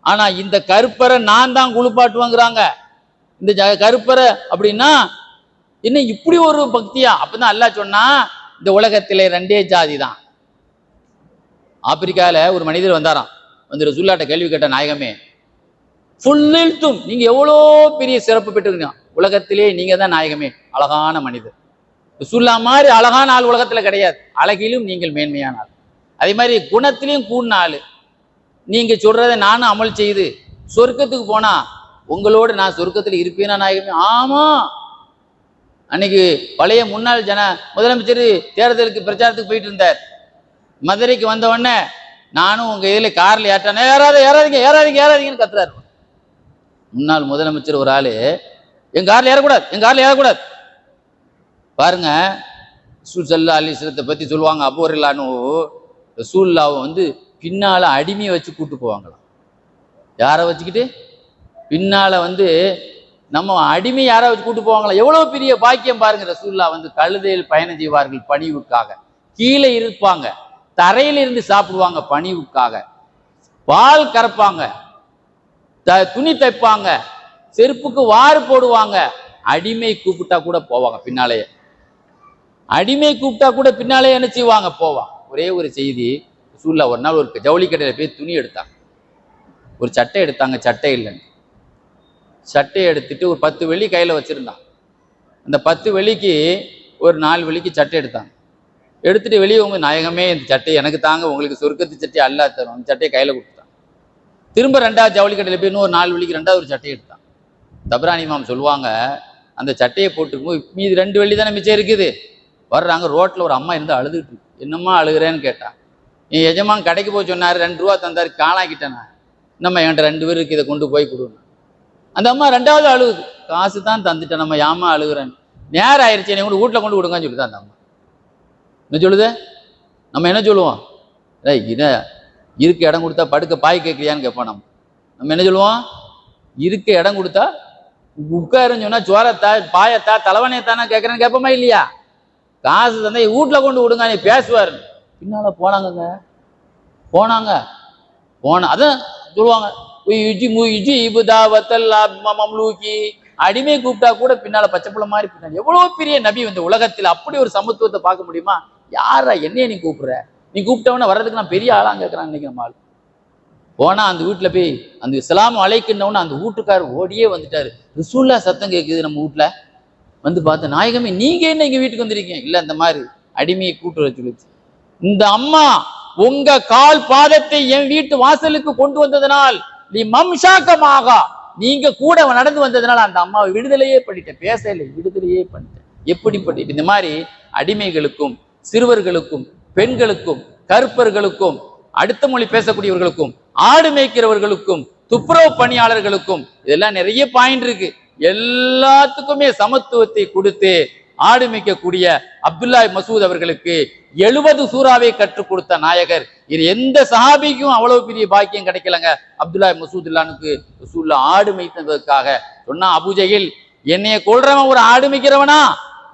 ஆனா இந்த கருப்பரை நான் தான் குளிப்பாட்டுவாங்கிறாங்க. இந்த கருப்பரை அப்படின்னா என்ன இப்படி ஒரு பக்தியா? அப்பதான் அல்லாஹ் சொன்னா, இந்த உலகத்திலே ரெண்டே ஜாதி தான். ஆப்பிரிக்கால ஒரு மனிதர் வந்தாராம். வந்து ரசூலுல்லாஹ்ட்ட கேள்வி கேட்ட, நாயகமே, நீங்க எவ்வளோ பெரிய சிறப்பு பெற்றிருக்கீங்க, உலகத்திலே நீங்க தான் நாயகமே, அழகான மனிதர், ரசூலுல்லா மாதிரி அழகான ஆள் உலகத்துல கிடையாது. அழகிலும் நீங்கள் மேன்மையான ஆள், அதே மாதிரி குணத்திலையும் கூடின ஆள். நீங்க சொல்றதை நானும் அமல் செய்து சொர்க்கத்துக்கு போனா உங்களோடு நான் சொர்க்கத்தில் இருப்பேனா நாயகமே? ஆமா. அன்னைக்கு பழைய முன்னாள் முதலமைச்சர் தேர்தலுக்கு பிரச்சாரத்துக்கு போயிட்டு இருந்தார். மதுரைக்கு வந்த உடனே நானும் உங்க இதுல கார்ல ஏற்றானே, ஏறாதீங்க ஏறாதீங்க ஏறாதீங்கன்னு கத்துறாரு. முன்னாள் முதலமைச்சர் ஒரு ஆளு என் கார்ல ஏறக்கூடாது. பாருங்க, ரசூல் ஸல்லல்லாஹு அலைஹி வஸல்லத்தை பத்தி சொல்லுவாங்க, அபூ ஹுரைரான்னு ரசூலுல்லாவை பின்னால அடிமையை வச்சு கூட்டு போவாங்களாம். யாரை வச்சுக்கிட்டு? பின்னால நம்ம அடிமை யாரை வச்சு கூட்டு போவாங்களா? எவ்வளவு பெரிய பாக்கியம் பாருங்க. ரசூலுல்லா கழுதையில் பயணம் செய்வார்கள் பணிவுக்காக, கீழே இருப்பாங்க, தரையில இருந்து சாப்பிடுவாங்க பணிவுக்காக, பால் கறப்பாங்க, துணி தைப்பாங்க, செருப்புக்கு வாறு போடுவாங்க. அடிமை கூப்பிட்டா கூட போவாங்க பின்னாலேயே. அடிமை கூப்பிட்டா கூட பின்னாலே என்ன செய்வாங்க? போவாங்க. ஒரே ஒரு செய்தி, ரசூலுல்லா ஒரு நாள் ஒரு ஜவுளி கடையில போய் துணி எடுத்தாங்க. ஒரு சட்டை எடுத்தாங்க, சட்டை இல்லைன்னு. சட்டையை எடுத்துட்டு ஒரு 10 வெள்ளி கையில வச்சிருந்தாங்க. அந்த 10 வெள்ளிக்கு ஒரு 4 வெள்ளிக்கு சட்டை எடுத்தாங்க. எடுத்துட்டு வெளியே நாயகமே இந்த சட்டை எனக்கு தாங்க, உங்களுக்கு சொர்க்கத்து சட்டை அல்லாஹ் தரும். அந்த சட்டையை கையில கொடுத்துட்டாங்க. திரும்ப 2வது ஜவுளி கடையில போய் இன்னொரு 4 வெள்ளிக்கு 2வது ஒரு சட்டையை எடுத்தாங்க. தப்ரானி இமாம் சொல்லுவாங்க, அந்த சட்டையை போட்டுக்கும் மீதி 2 வெள்ளி தானே மிச்சம் இருக்குது. வர்றாங்க, ரோட்ல ஒரு அம்மா இருந்து அழுதுட்டு இருக்கு. என்னம்மா அழுகிறேன்னு கேட்டா, என் எஜமான் கடைக்கு போய் சொன்னாரு, 2 ரூபா தந்தாரு, காணாக்கிட்டேன். நம்ம என்கிட்ட 2 பேருக்கு இதை கொண்டு போய் கொடுங்க. அந்த அம்மா 2வது அழுகுது, காசு தான் தந்துட்டேன், நம்ம ஏமா அழுகுறேன்னு. நேரம் ஆயிடுச்சு, என்னை கொண்டு வீட்டில் கொண்டு கொடுங்கன்னு சொல்லிதான் அந்த அம்மா. என்ன சொல்லுது? நம்ம என்ன சொல்லுவோம்? இத இருக்க இடம் கொடுத்தா படுக்க பாய் கேட்கலையான்னு கேட்போம். நம்ம என்ன சொல்லுவோம்? இருக்க இடம் கொடுத்தா உட்காருன்னு சொன்னா சோரத்தா பாயத்தா தலைவனையத்தானா கேட்கறேன்னு கேட்போமா இல்லையா? காசு தந்தா வீட்டில் கொண்டு விடுங்க நீ பேசுவார். பின்னால போனாங்க அதான் சொல்லுவாங்க, அடிமை கூப்பிட்டா கூட பின்னால பச்சைப்புள்ள மாதிரி பின்னாடி. எவ்வளவு பெரிய நபி உலகத்தில் அப்படி ஒரு சமத்துவத்தை பார்க்க முடியுமா? யாரா என்னைய நீ கூப்பிடுற? நீ கூப்பிட்டவன வர்றதுக்கு நான் பெரிய ஆளாங்க கேட்கறான் இன்னைக்கு நம்ம ஆள். போனா அந்த வீட்டுல போய் அந்த இஸ்லாம் அழைக்கணும்னு அந்த வீட்டுக்காரர் ஓடியே வந்துட்டாரு. ரசூலுல்லா சத்தம் கேட்குது நம்ம வீட்டுல. பார்த்த, நாயகமே நீங்க என்ன இங்க வீட்டுக்கு வந்திருக்கீங்க? இல்ல, இந்த மாதிரி அடிமையை கூட்டு வர சொல்லிச்சு. இந்த அம்மா உங்க கால் பாதத்தை என் வீட்டு வாசலுக்கு கொண்டு வந்ததனால் நீ மம்சாக்கமாக நீங்க கூட நடந்து வந்ததுனால அந்த அம்மாவை விடுதலையே பண்ணிட்டேன். பேசல, விடுதலையே பண்ணிட்டேன். எப்படிப்பட்ட இந்த மாதிரி அடிமைகளுக்கும் சிறுவர்களுக்கும் பெண்களுக்கும் கருப்பர்களுக்கும் அடுத்த மொழி பேசக்கூடியவர்களுக்கும் ஆடு மேய்க்கிறவர்களுக்கும் துப்புரவு பணியாளர்களுக்கும் இதெல்லாம் நிறைய பாயிண்ட் இருக்கு. எல்லாத்துக்குமே சமத்துவத்தை கொடுத்து ஆடு மேய்க்கக்கூடிய அப்துல்லா மசூத் அவர்களுக்கு 70 சூறாவை கற்றுக் கொடுத்த நாயகர். இது எந்த சஹாபிக்கும் அவ்வளவு பெரிய பாக்கியம் கிடைக்கலங்க. அப்துல்லா மசூத் இல்லானுக்கு ரசூலுல்லா ஆடு மேய்த்ததற்காக சொன்னா, அபூஜஹில் என்னைய கொல்றவன் ஒரு ஆடு மேய்க்கிறவனா?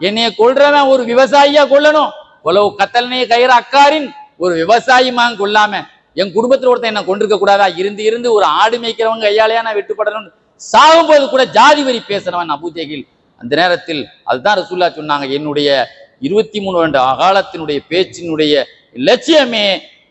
என்னைய கொல்றவன் ஒரு விவசாயியா கொல்லணும். உலவு கத்தல்னே கயிற அக்காரின், ஒரு விவசாயிமாங்க கொல்லாம என் குடும்பத்தில் ஒருத்தன் என்ன கொண்டிருக்க கூடாதா? இருந்து ஒரு ஆடு மேய்க்கிறவங்க கையாலையா நான் வெட்டுப்படணும்? சாகும்போது கூட ஜாதி வரி பேசுறவன் அபூஜஹில். அந்த நேரத்தில் அதுதான் ரசூலுல்லா சொன்னாங்க, என்னுடைய 23 ஆண்டு அகாலத்தினுடைய பேச்சினுடைய லட்சியமே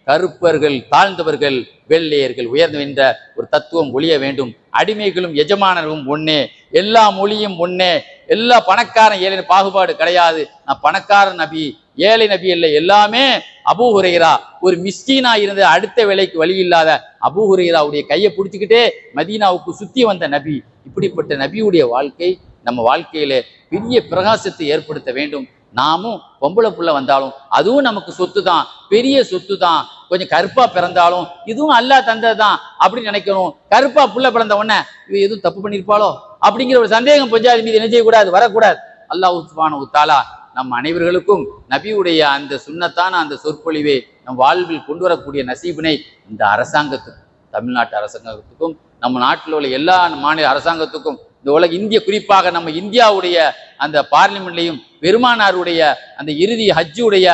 கருப்பர்கள் தாழ்ந்தவர்கள் வெள்ளையர்கள் உயர்ந்து என்ற ஒரு தத்துவம் ஒழிய வேண்டும். அடிமைகளும் எஜமானரும் ஒன்னே, எல்லா மொழியும் ஒன்னே, எல்லா பணக்காரன் ஏழை பாகுபாடு கிடையாது. நான் பணக்காரன் நபி ஏழை நபி இல்லை, எல்லாமே. அபூ ஹுரைரா ஒரு மிஸ்கீனா இருந்த அடுத்த வேலைக்கு வழி இல்லாத அபூ ஹுரைராவுடைய கையை பிடிச்சுக்கிட்டே மதீனாவுக்கு சுத்தி வந்த நபி. இப்படிப்பட்ட நபியுடைய வாழ்க்கை நம்ம வாழ்க்கையில பெரிய பிரகாசத்தை ஏற்படுத்த வேண்டும். நாமும் பொம்பளை புள்ள வந்தாலும் அதுவும் நமக்கு சொத்து தான், பெரிய சொத்து தான். கொஞ்சம் கருப்பா பிறந்தாலும் இதுவும் அல்லாஹ் தந்ததுதான் அப்படின்னு நினைக்கணும். கருப்பா புள்ள பிறந்த உடனே இவ எதுவும் தப்பு பண்ணிருப்பாளோ அப்படிங்கிற ஒரு சந்தேகம் பஞ்சாதி மீது என்ன செய்யக்கூடாது, வரக்கூடாது. அல்லாஹ் சுப்ஹானஹு வ தஆலா நம் அனைவர்களுக்கும் நபியுடைய அந்த சுன்னத்தான அந்த சொற்பொழிவை நம் வாழ்வில் கொண்டு வரக்கூடிய நசீபினை இந்த அரசாங்கத்துக்கும், தமிழ்நாட்டு அரசாங்கத்துக்கும், நம்ம நாட்டில் உள்ள எல்லா மாநில அரசாங்கத்துக்கும், இந்த உலக இந்திய குறிப்பாக நம்ம இந்தியாவுடைய அந்த பார்லிமெண்ட்லையும் பெருமானாருடைய அந்த இறுதி ஹஜ்ஜுடைய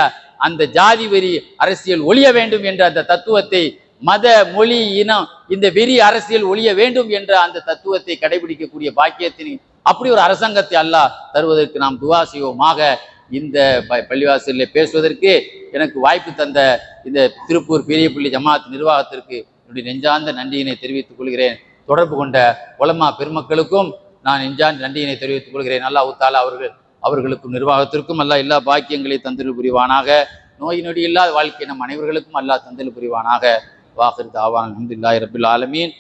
அந்த ஜாதி வெறி அரசியல் ஒழிய வேண்டும் என்ற அந்த தத்துவத்தை, மத மொழி இனம் இந்த வெறி அரசியல் ஒழிய வேண்டும் என்ற அந்த தத்துவத்தை கடைபிடிக்கக்கூடிய பாக்கியத்தின் அப்படி ஒரு அரசாங்கத்தை அல்லாஹ் தருவதற்கு நாம் துவா செய்வோமாக. இந்த பள்ளிவாசலில் பேசுவதற்கு எனக்கு வாய்ப்பு தந்த இந்த திருப்பூர் பெரியப்பள்ளி ஜமாத் நிர்வாகத்திற்கு என்னுடைய நெஞ்சார்ந்த நன்றியினை தெரிவித்துக் கொள்கிறேன். தொடர்பு கொண்ட உலமா பெருமக்களுக்கும் நான் நெஞ்சார்ந்த நன்றியினை தெரிவித்துக் கொள்கிறேன். அல்லாஹ் தஆலா அவர்கள் அவர்களுக்கும் நிர்வாகத்திற்கும் அல்லாஹ் எல்லா பாக்கியங்களை தந்தல் புரிவானாக. நோய் நொடி இல்லாத வாழ்க்கை நம் அனைவர்களுக்கும் அல்லாஹ் தந்தல் புரிவானாக. வாஹிர் தாவான் அல்ஹம்துலில்லாஹி ரப்பில் ஆலமீன்.